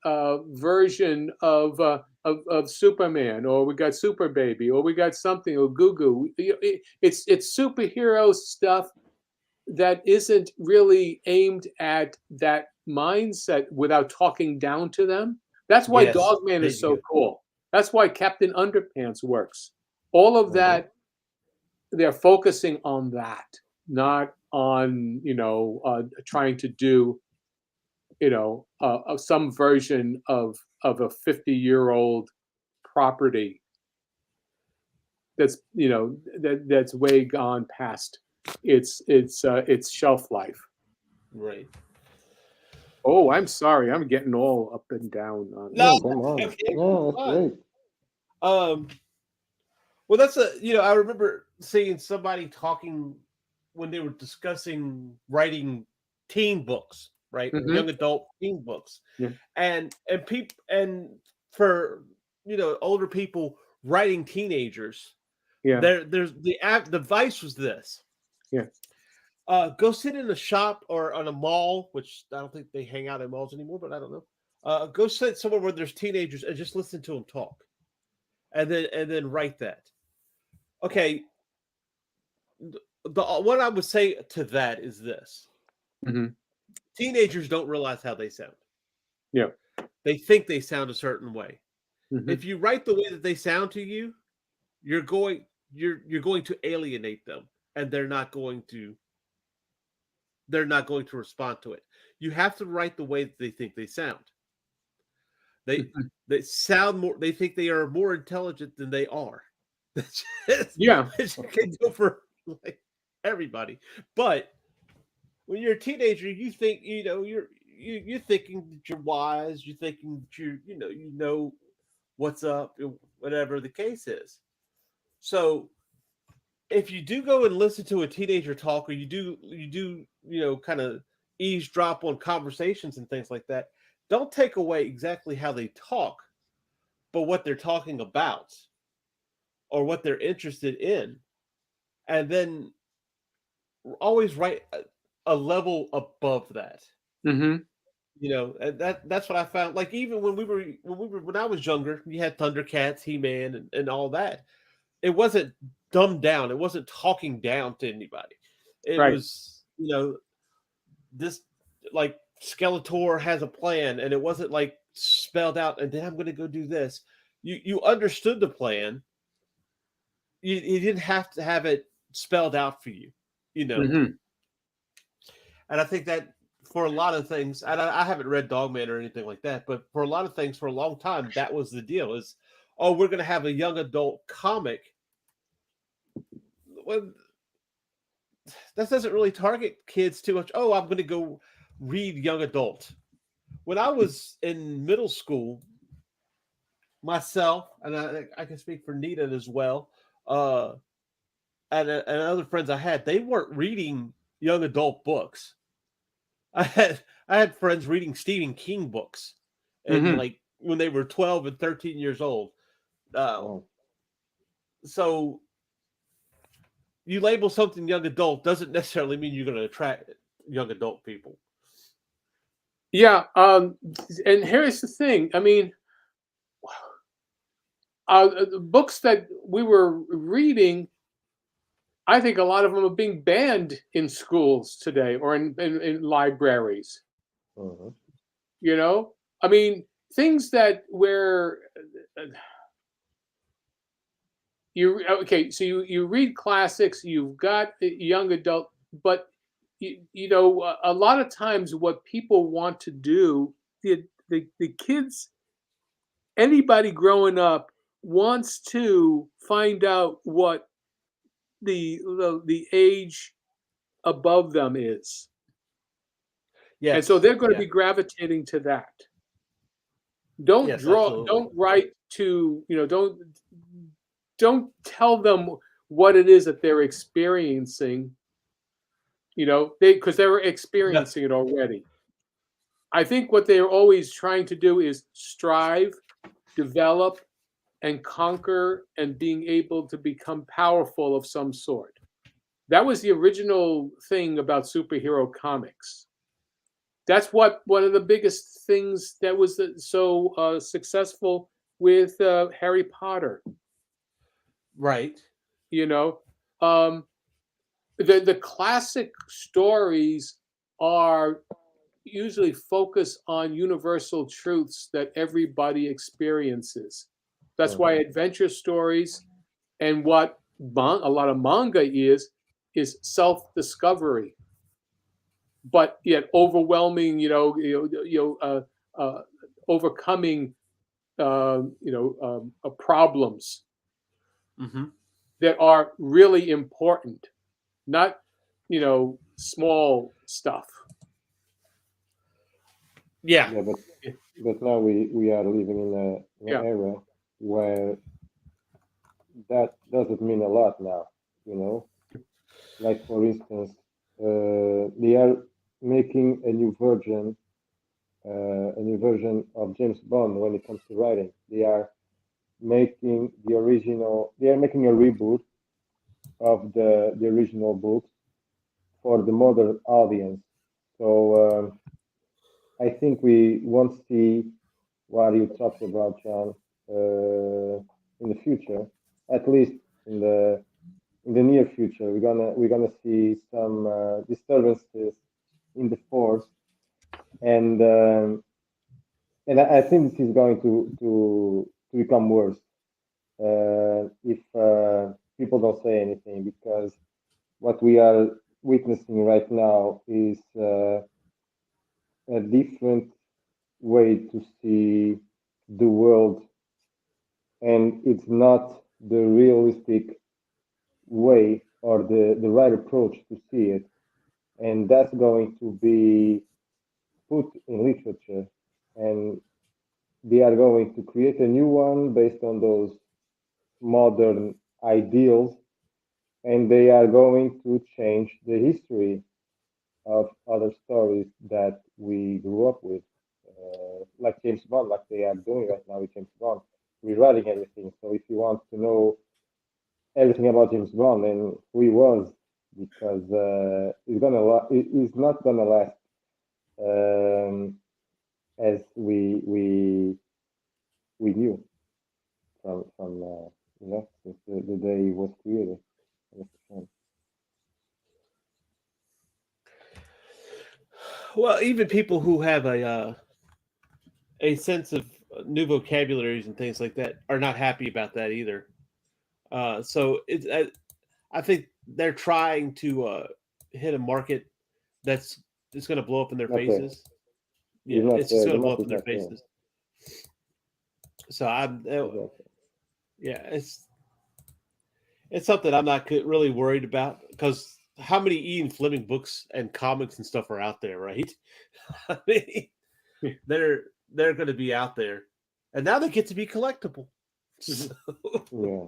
version of Superman, or we got Super Baby, or we got something, or Goo Goo. It's superhero stuff that isn't really aimed at that mindset without talking down to them. That's why Dogman is so cool. That's why Captain Underpants works. All of that, they're focusing on that, not on trying to do some version of a 50-year-old property. that's that's way gone past its shelf life. Right. Oh, I'm sorry. I'm getting all up and down on No, come on. okay, No, that's fine. great. Well, that's I remember seeing somebody talking when they were discussing writing teen books, right? Mhm. Young adult teen books. Yeah. And people, and for older people writing teenagers, Yeah. there's the advice was this. Yeah. Go sit in a shop or on a mall, which I don't think they hang out in malls anymore, but I don't know. Go sit somewhere where there's teenagers and just listen to them talk, and then write that. Okay. What I would say to that is this: Mhm. teenagers don't realize how they sound. Yeah. They think they sound a certain way. Mhm. If you write the way that they sound to you, you're going to alienate them, and they're not going to respond to it. You have to write the way that they think they sound. They sound more. They think they are more intelligent than they are. Yeah. Which you can do for everybody. But when you're a teenager, you think you're thinking that you're wise. You're thinking that you know what's up, whatever the case is. So if you do go and listen to a teenager talk, or you do kind of eavesdrop on conversations and things like that, don't take away exactly how they talk, but what they're talking about or what they're interested in, and then always write a level above that. Mhm. And that's what I found. Like, even when I was younger, you had Thundercats, He-Man, and all that. It wasn't dumbed down. It wasn't talking down to anybody. It Right. was, this, like, Skeletor has a plan, and it wasn't like spelled out, and then I'm going to go do this. You understood the plan. You didn't have to have it spelled out for you, Mhm. And I think that for a lot of things, and I haven't read Dogman or anything like that, but for a lot of things, for a long time, that was the deal: is, oh, we're going to have a young adult comic. Well, that doesn't really target kids too much. Oh, I'm going to go read young adult. When I was in middle school, myself, and I can speak for Nita as well, and other friends I had, they weren't reading young adult books. I had friends reading Stephen King books, and Mhm. like when they were 12 and 13 years old. Oh. So you label something young adult doesn't necessarily mean you're going to attract young adult people. Yeah. And here's the thing. I mean, the books that we were reading, I think a lot of them are being banned in schools today, or in libraries. Mhm. I mean, things that where so you read classics, you've got young adult, but a lot of times what people want to do, the kids, anybody growing up wants to find out what the age above them is. Yes. And so they're going to be gravitating to that. Don't Yes, absolutely. don't write to, don't tell them what it is that they're experiencing, because they were experiencing it already. I think what they're always trying to do is strive, develop, and conquer, and being able to become powerful of some sort. That was the original thing about superhero comics. That's what one of the biggest things that was so successful with Harry Potter. Right. The classic stories are usually focused on universal truths that everybody experiences. That's why adventure stories and what a lot of manga is self-discovery, but yet overwhelming, overcoming, problems. Mm-hmm. that are really important, not, small stuff. Yeah. But now we are living in an era where that doesn't mean a lot now, Like, for instance, they are making a new version of James Bond when it comes to writing. They are making the original. They are making a reboot of the original books for the modern audience. So I think we won't see what you talked about, John, in the future. At least in the near future, we're gonna see some disturbances in the force, and I think this is going to become worse if people don't say anything, because what we are witnessing right now is a different way to see the world, and it's not the realistic way or the right approach to see it, and that's going to be put in literature, and they are going to create a new one based on those modern ideals, and they are going to change the history of other stories that we grew up with, like James Bond, like they are doing right now with James Bond, rewriting everything. So if you want to know everything about James Bond and who he was, because it's not gonna last as we knew from since the day he was created. Well, even people who have a sense of new vocabularies and things like that are not happy about that either. So I think they're trying to hit a market that's going to blow up in their faces. Yeah, it's just going to blow up in their faces. So it's something I'm not really worried about, because how many Ian Fleming books and comics and stuff are out there, right? I mean, they're going to be out there, and now they get to be collectible. So. Yeah.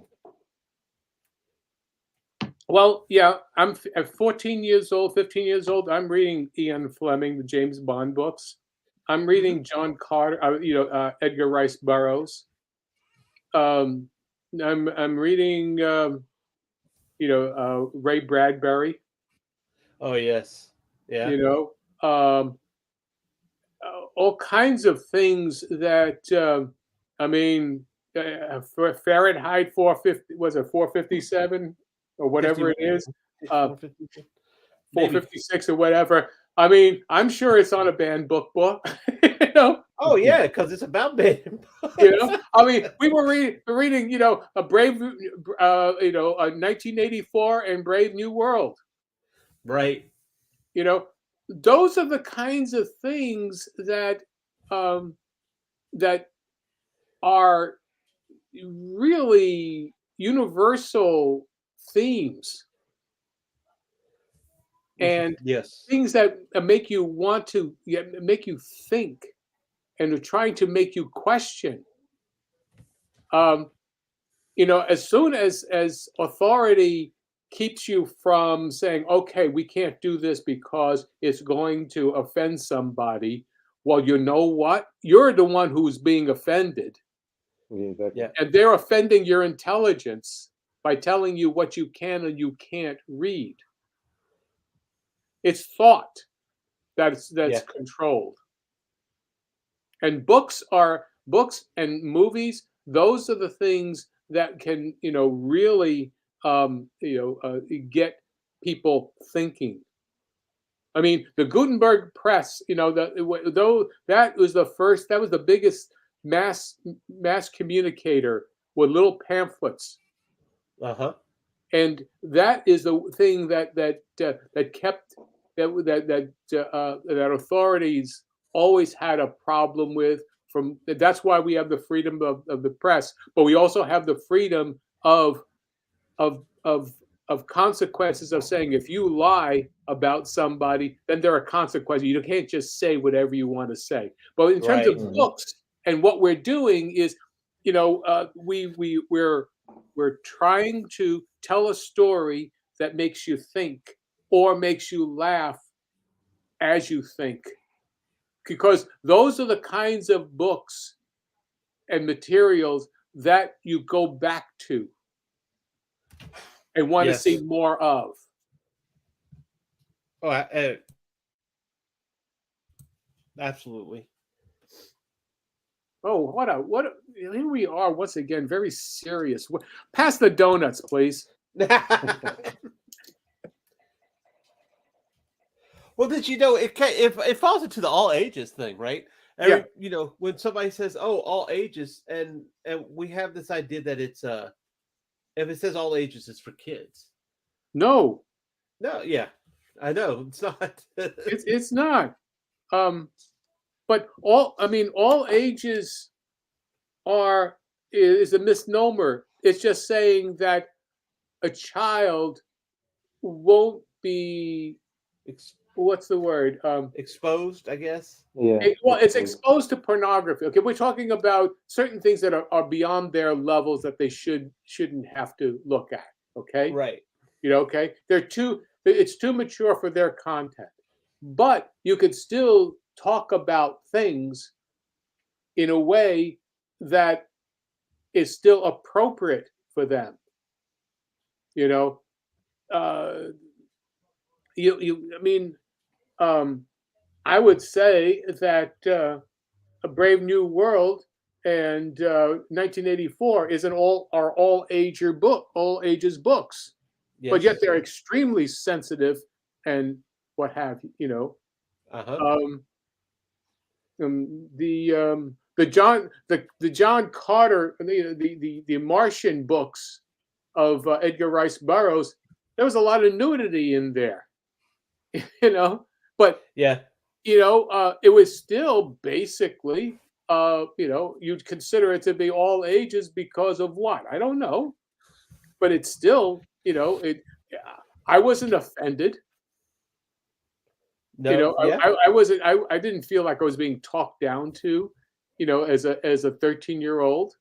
Well, yeah, I'm at 14 years old, 15 years old. I'm reading Ian Fleming, the James Bond books. I'm reading John Carter, Edgar Rice Burroughs. I'm reading, Ray Bradbury. Oh yes, yeah. All kinds of things that Fahrenheit 450, was it 457 or whatever 50, it is, 456 or whatever. I mean, I'm sure it's on a banned book. Oh yeah, because it's about banned. I mean, we were reading, a Brave, 1984 and Brave New World. Right. Those are the kinds of things that that are really universal themes, and yes, things that make you want to make you think, and are trying to make you question. As soon as authority keeps you from saying, okay, we can't do this because it's going to offend somebody. Well, you know what? You're the one who's being offended. Exactly. And they're offending your intelligence by telling you what you can and you can't read. It's thought that's controlled. And books and movies, those are the things that can, really get people thinking. I mean, the Gutenberg press, though that was the biggest mass communicator with little pamphlets. Uh-huh. And that is the thing that kept that authorities always had a problem with. That's why we have the freedom of the press, but we also have the freedom of of consequences of saying if you lie about somebody, then there are consequences. You can't just say whatever you want to say. But in terms of books, and what we're doing is, we're trying to tell a story that makes you think or makes you laugh as you think, because those are the kinds of books and materials that you go back to and want to see more of. Oh, absolutely. Oh, here we are once again, very serious. Pass the donuts, please. Well, did you know it falls into the all ages thing, right? When somebody says, "Oh, all ages," and we have this idea that it's if it says all ages, it's for kids. No, yeah, I know it's not. it's not. But all ages is a misnomer. It's just saying that a child won't be. What's the word? Exposed, I guess. Yeah. It's exposed to pornography. Okay, we're talking about certain things that are beyond their levels that they shouldn't have to look at. Okay. Right. Okay. It's too mature for their content. But you could still talk about things in a way that is still appropriate for them. I would say that A Brave New World and 1984 isn't all ages books, yes. But yet they're extremely sensitive and what have you. The John Carter, the Martian books of Edgar Rice Burroughs, there was a lot of nudity in there, but it was still basically, you'd consider it to be all ages because of what? I don't know, but it's still, I wasn't offended. No, I wasn't. I didn't feel like I was being talked down to, as a 13-year-old.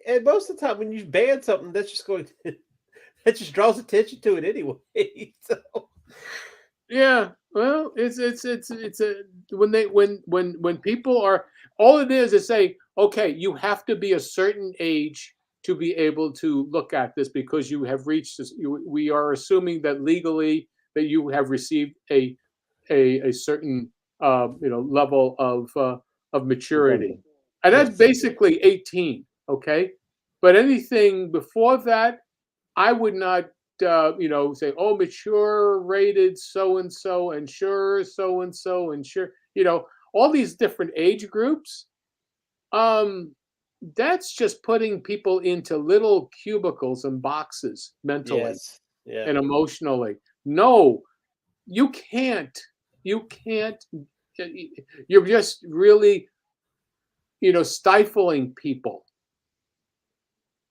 And most of the time, when you ban something, that just draws attention to it anyway. So. Yeah, well, when people are, all it is saying, okay, you have to be a certain age to be able to look at this because you have reached this. We are assuming that legally that you have received a certain level of maturity, and that's basically 18. Okay, but anything before that, I would not say, oh, mature rated so and so and sure so and so and sure, all these different age groups. That's just putting people into little cubicles and boxes mentally and emotionally. No, you can't. You're just really, stifling people.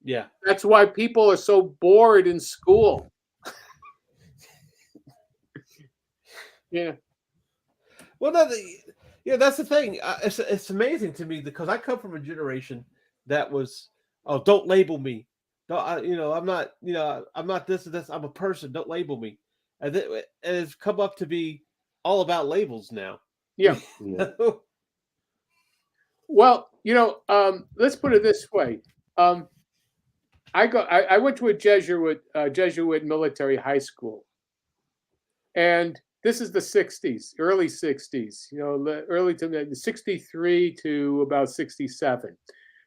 Yeah. That's why people are so bored in school. Yeah. Well, that's the thing. It's amazing to me because I come from a generation that was, oh, don't label me. I'm not, I'm not this and this. I'm a person. Don't label me. And it's come up to be all about labels now. Yeah. Well, let's put it this way. I went to a Jesuit military high school, and this is the 60s, early 60s, early to 63 to about 67.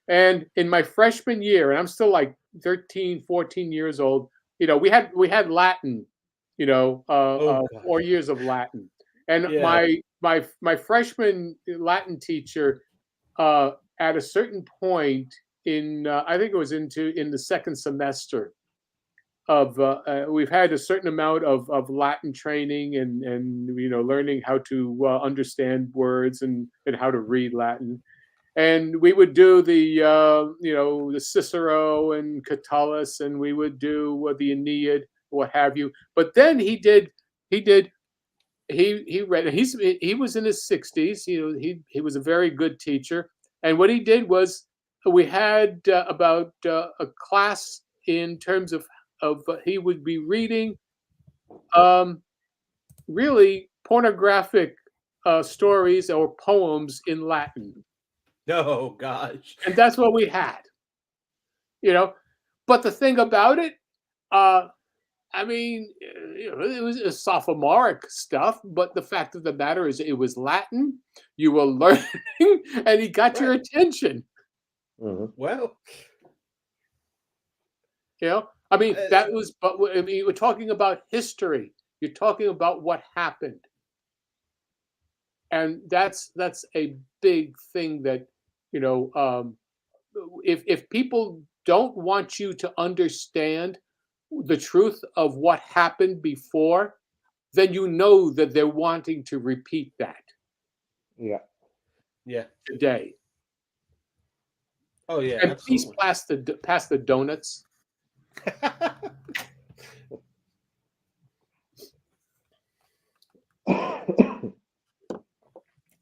And in my freshman year, and I'm still like 13, 14 years old, we had Latin, 4 years of Latin. And my freshman Latin teacher, at a certain point in I think it was in the second semester of we've had a certain amount of Latin training and learning how to understand words and how to read Latin. And we would do the the Cicero and Catullus, and we would do the Aeneid, what have you. But then he read. He was in his 60s. He was a very good teacher. And what he did was, we had about a class in terms of he would be reading really pornographic stories or poems in Latin. Oh gosh. And that's what we had. But the thing about it, I mean, it was a sophomoric stuff, but the fact of the matter is, it was Latin. You were learning, and he got your attention. Mm-hmm. Well, I mean, that was. But I mean, we're talking about history. You're talking about what happened, and that's a big thing that if people don't want you to understand the truth of what happened before, then you know that they're wanting to repeat that. Yeah. Today. Oh yeah. And absolutely. please pass the donuts.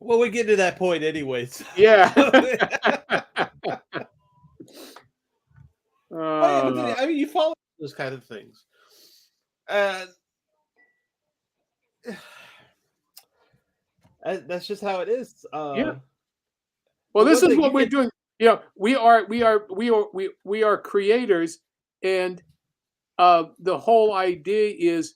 Well, we get to that point anyways. Yeah. I mean, you follow those kind of things. That's just how it is. Yeah. Well, this is what we're doing. We are creators, and the whole idea is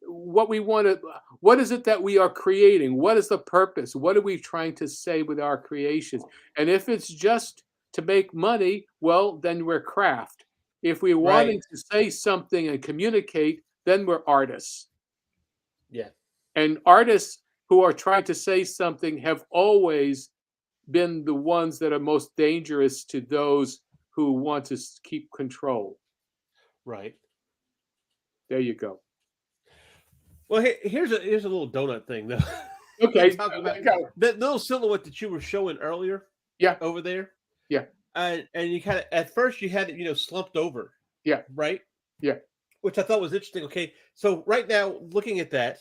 what we want to. What is it that we are creating? What is the purpose? What are we trying to say with our creations? And if it's just to make money, well, then we're craft. If we're wanting to say something and communicate, then we're artists. Yeah. And artists who are trying to say something have always been the ones that are most dangerous to those who want to keep control. Right. There you go. Well, here's a little donut thing, though. Okay. That little silhouette that you were showing earlier. Yeah. Over there. Yeah. And you kind of, at first you had it, slumped over. Yeah. Right? Yeah. Which I thought was interesting. Okay. So right now, looking at that.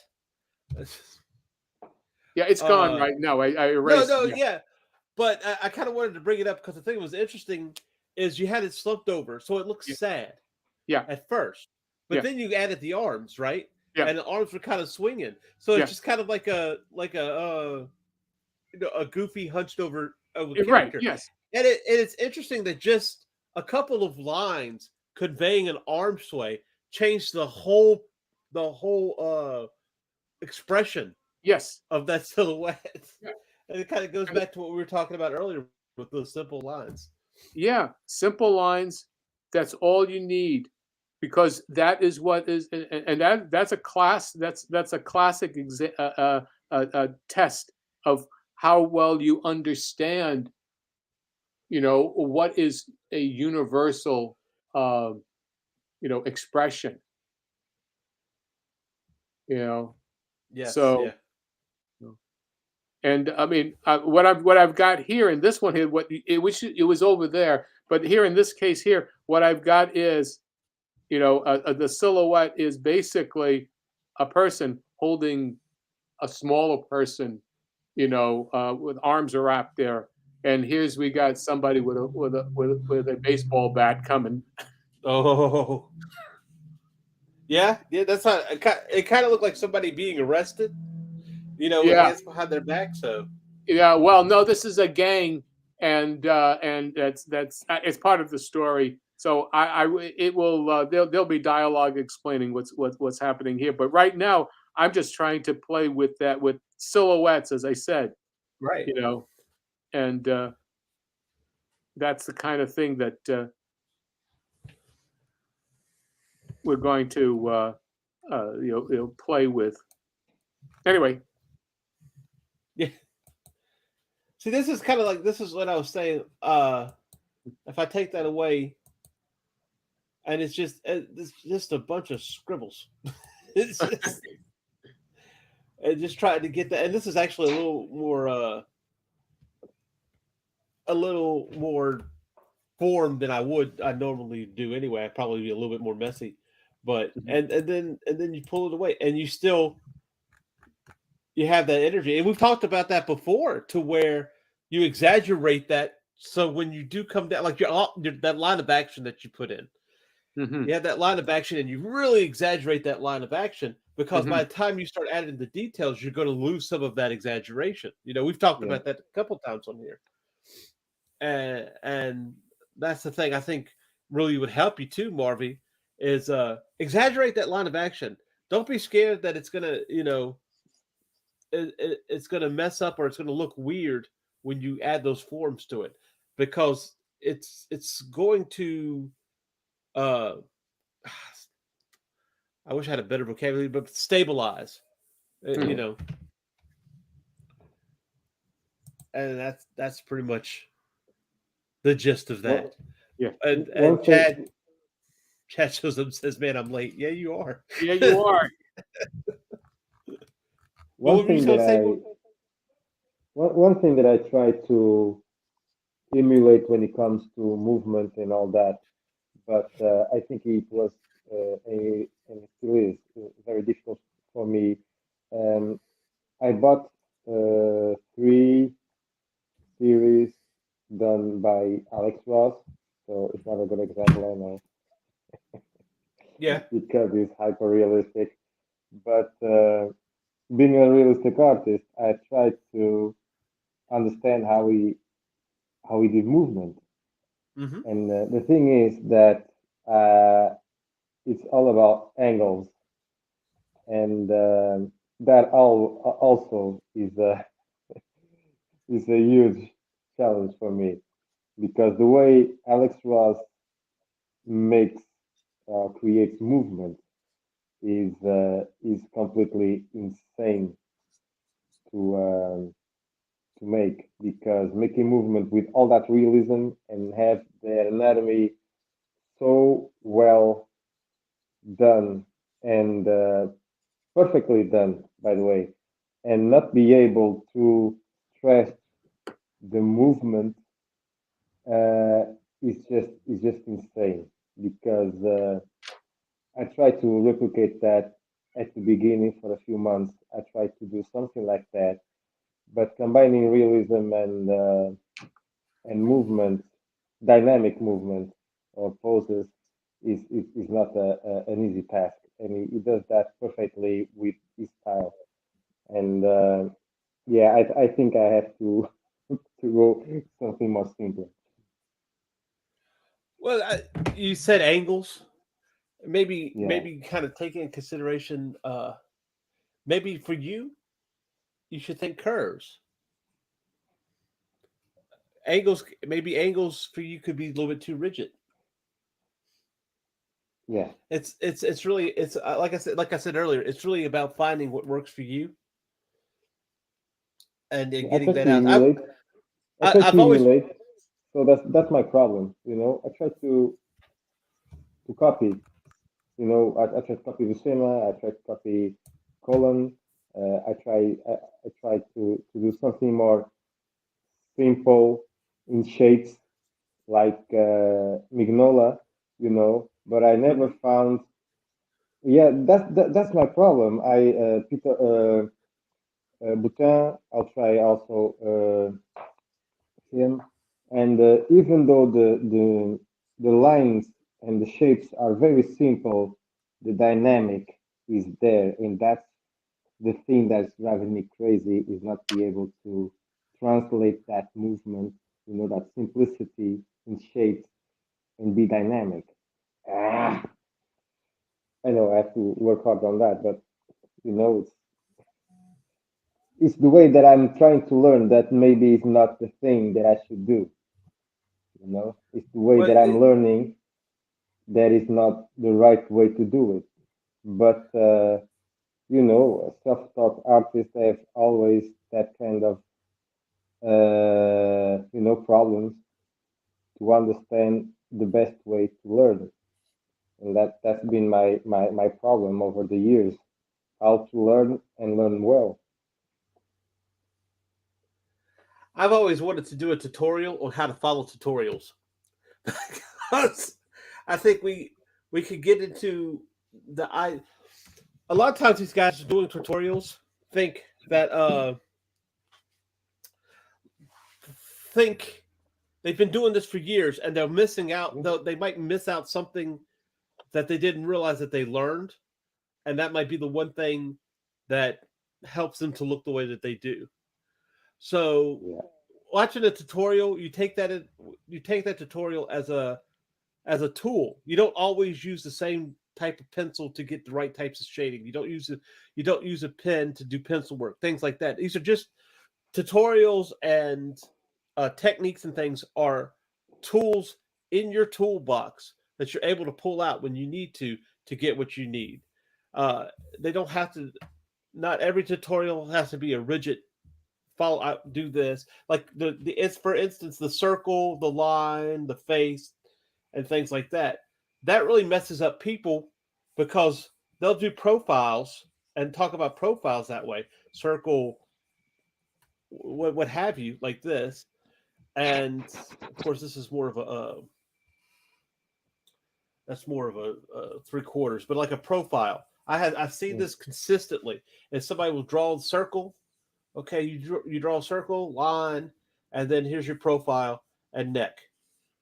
Yeah, it's gone right now. I erased it. Yeah. But I kind of wanted to bring it up because the thing that was interesting is you had it slumped over. So it looks sad. Yeah. At first. But then you added the arms, right? Yeah. And the arms were kind of swinging. So it's just kind of like a goofy hunched over character. Right, yes. And it's interesting that just a couple of lines conveying an arm sway changed the whole expression of that silhouette. Yeah. And it kind of goes back to what we were talking about earlier with those simple lines. Yeah, simple lines. That's all you need, because that is what is, and that's a class. That's a classic test of how well you understand. What is a universal, expression. Yes, so. Yeah. And I mean, what I've got here in this one here, it was over there, but here in this case here, what I've got is, the silhouette is basically a person holding a smaller person, with arms wrapped there, and we got somebody with a baseball bat coming. Oh, yeah, that's not. It kind of looked like somebody being arrested. With hands behind their back. So yeah, well, no, this is a gang, and that's it's part of the story. So there'll be dialogue explaining what's happening here. But right now, I'm just trying to play with that with silhouettes, as I said. Right. And that's the kind of thing that we're going to play with. Anyway. Yeah. See, this is what I was saying. If I take that away, and it's just a bunch of scribbles. It's just, and just trying to get that. And this is actually a little more a little more form than I normally do anyway. I'd probably be a little bit more messy, but and then you pull it away, and you still you have that energy. And we've talked about that before, to where you exaggerate that. So when you do come down, like that line of action that you put in, you have that line of action, and you really exaggerate that line of action, because by the time you start adding the details, you're going to lose some of that exaggeration. We've talked about that a couple times on here, and that's the thing I think really would help you too, MarV, is exaggerate that line of action. Don't be scared that it's gonna, it's gonna mess up, or it's gonna look weird when you add those forms to it, because it's going to. I wish I had a better vocabulary, but stabilize, and that's pretty much the gist of that. Yeah. And Chad shows up and says, "Man, I'm late." Yeah, you are. Yeah, you are. One thing that I try to emulate when it comes to movement and all that, but I think it was and it still is very difficult for me. I bought 3 series done by Alex Ross, so it's not a good example, I know. Yeah. Because it's hyper realistic, but being a realistic artist, I tried to understand how he did movement. And the thing is that it's all about angles, and that also is a huge challenge for me, because the way Alex Ross creates movement is completely insane to make, because making movement with all that realism and have the anatomy so well done and perfectly done, by the way, and not be able to stress the movement is just insane, because I tried to replicate that at the beginning for a few months. I tried to do something like that, but combining realism and movement, dynamic movement or poses is not an easy task, and he does that perfectly with his style. And yeah, I think I have to to go something more simple. Well, you said angles. Maybe Yeah. kind of take in consideration. Maybe for you should think curves. Angles for you could be a little bit too rigid. Yeah. It's really like I said earlier. It's really about finding what works for you, and I getting try that to out. emulate. I've always So that's my problem. I try to copy. I try to copy Buscema. I try to copy Colin. I try to do something more simple in shapes like Mignola. But I never found. Yeah, that's my problem. Peter Boutin. I'll try also him, and even though the lines and the shapes are very simple, the dynamic is there, and that's the thing that's driving me crazy, is not be able to translate that movement, that simplicity in shapes, and be dynamic. Ah, I know I have to work hard on that, but it's the way that I'm trying to learn that maybe is not the thing that I should do. It's the way that I'm learning that is not the right way to do it. But self-taught artists have always that kind of problems to understand the best way to learn, and that's been my problem over the years, how to learn and learn well. I've always wanted to do a tutorial on how to follow tutorials. Because I think we could get into a lot of times these guys are doing tutorials think they've been doing this for years and they're missing out. They might miss out something that they didn't realize that they learned, and that might be the one thing that helps them to look the way that they do. So watching a tutorial, you take that tutorial as a tool. You don't always use the same type of pencil to get the right types of shading. You don't use a pen to do pencil work, things like that. These are just tutorials, and techniques and things are tools in your toolbox that you're able to pull out when you need to get what you need. They don't have to. Not every tutorial has to be a rigid follow out, do this. Like it's, for instance, the circle, the line, the face, and things like that. That really messes up people because they'll do profiles and talk about profiles that way. Circle, what have you, like this. And of course, this is more of that's more of a 3/4, but like a profile. I've seen this consistently. And somebody will draw the circle. Okay, you draw a circle, line, and then here's your profile and neck.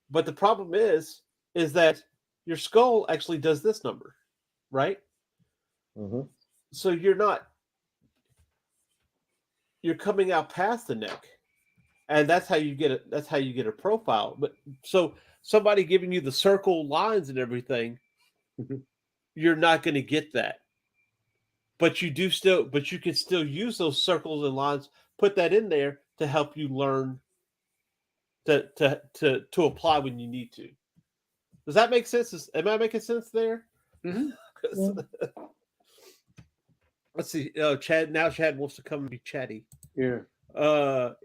But the problem is that your skull actually does this number, right? Mm-hmm. So you're coming out past the neck, and that's how you get it. That's how you get a profile. But so somebody giving you the circle, lines, and everything, you're not going to get that. But you can still use those circles and lines, put that in there to help you learn to apply when you need to. Does that make sense? Am I making sense there? Mm-hmm. Let's see. Chad wants to come and be chatty. Yeah.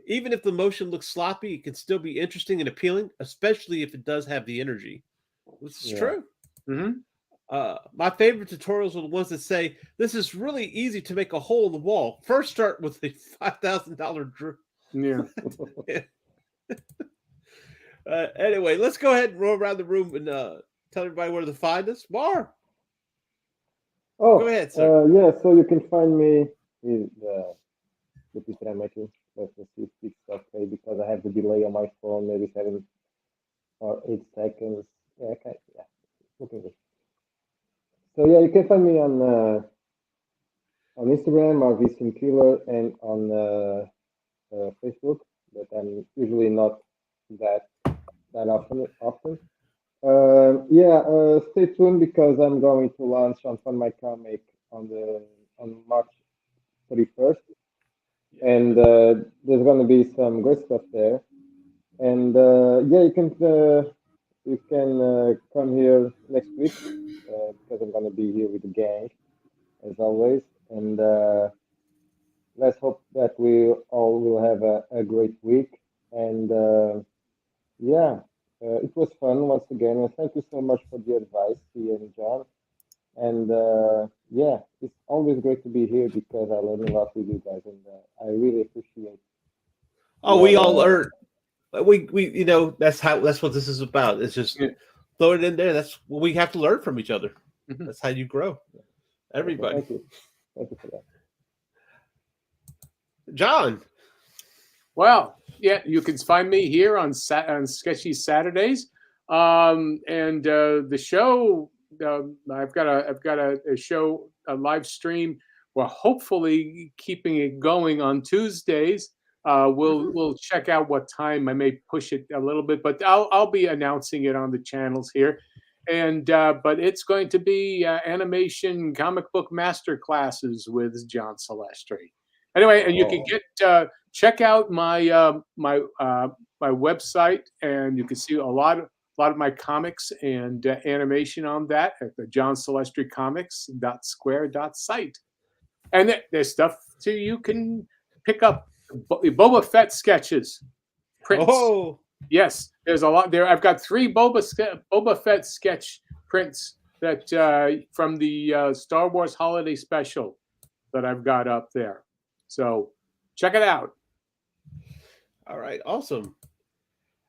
Even if the motion looks sloppy, it can still be interesting and appealing, especially if it does have the energy. This is true. Mm-hmm. My favorite tutorials are the ones that say, this is really easy to make a hole in the wall. First start with a $5,000 drill. Yeah. Anyway, let's go ahead and roll around the room and tell everybody where to find us. Mar. Oh, go ahead, sir. So you can find me with the picture I'm making. Let's see if it's okay, because I have the delay on my phone, maybe 7 or 8 seconds. Yeah, okay. Yeah, looking good. So yeah, you can find me on Instagram, MarV Killer, and on Facebook. But I'm usually not that often. Stay tuned, because I'm going to launch on Fun My Comic on March 31st, and there's going to be some great stuff there. And you can come here next week, because I'm going to be here with the gang as always. And let's hope that we all will have a great week. And it was fun once again. And thank you so much for the advice, Ian and John. And it's always great to be here, because I learn a lot with you guys, and I really appreciate. We all learn. We that's what this is about. It's just throw it in there. That's what we have to learn from each other. Mm-hmm. That's how you grow. Everybody. Thank you for that. John. Well, yeah, you can find me here on Sketchy Saturdays, and the show. I've got a show, a live stream. We're hopefully keeping it going on Tuesdays. We'll check out what time. I may push it a little bit, but I'll be announcing it on the channels here. And but it's going to be animation comic book master classes with John Celestri. Anyway, and you can check out my my website, and you can see a lot of my comics and animation on that at the johncelestricomics.square.site. And there's stuff too you can pick up. Boba Fett sketches, prints. Oh, yes, there's a lot there. I've got 3 Boba Fett sketch prints that from the Star Wars Holiday Special that I've got up there. So check it out. All right, awesome.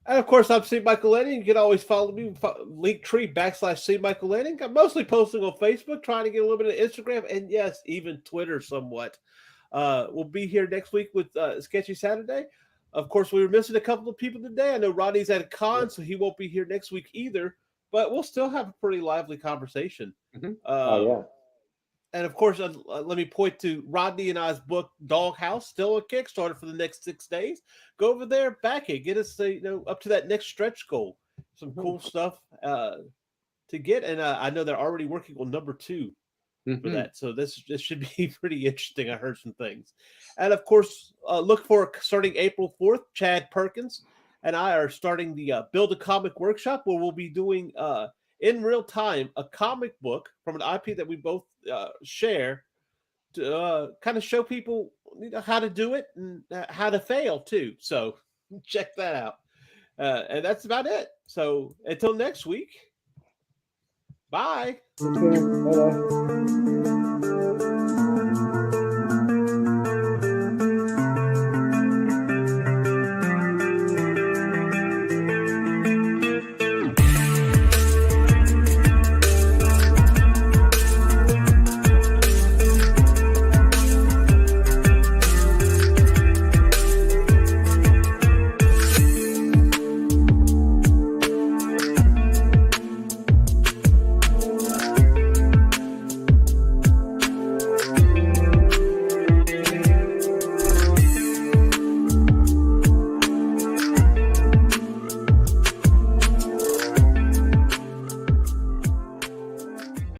And of course, I'm C. Michael Lanning. You can always follow me, Linktree/C. Michael Lanning. I'm mostly posting on Facebook, trying to get a little bit of Instagram, and yes, even Twitter somewhat. We'll be here next week with Sketchy Saturday. Of course, we were missing a couple of people today. I know Rodney's at a con, so he won't be here next week either. But we'll still have a pretty lively conversation. Yeah. And of course, let me point to Rodney and I's book, Doghouse, still a Kickstarter for the next 6 days. Go over there, back it, get us up to that next stretch goal. Some cool stuff to get, and I know they're already working on number 2 for that. So this should be pretty interesting. I heard some things, and of course, look for starting April 4th. Chad Perkins and I are starting the Build a Comic workshop, where we'll be doing in real time a comic book from an IP that we both share to kind of show people how to do it and how to fail too. So check that out. And that's about it. So until next week, bye. Okay, bye-bye.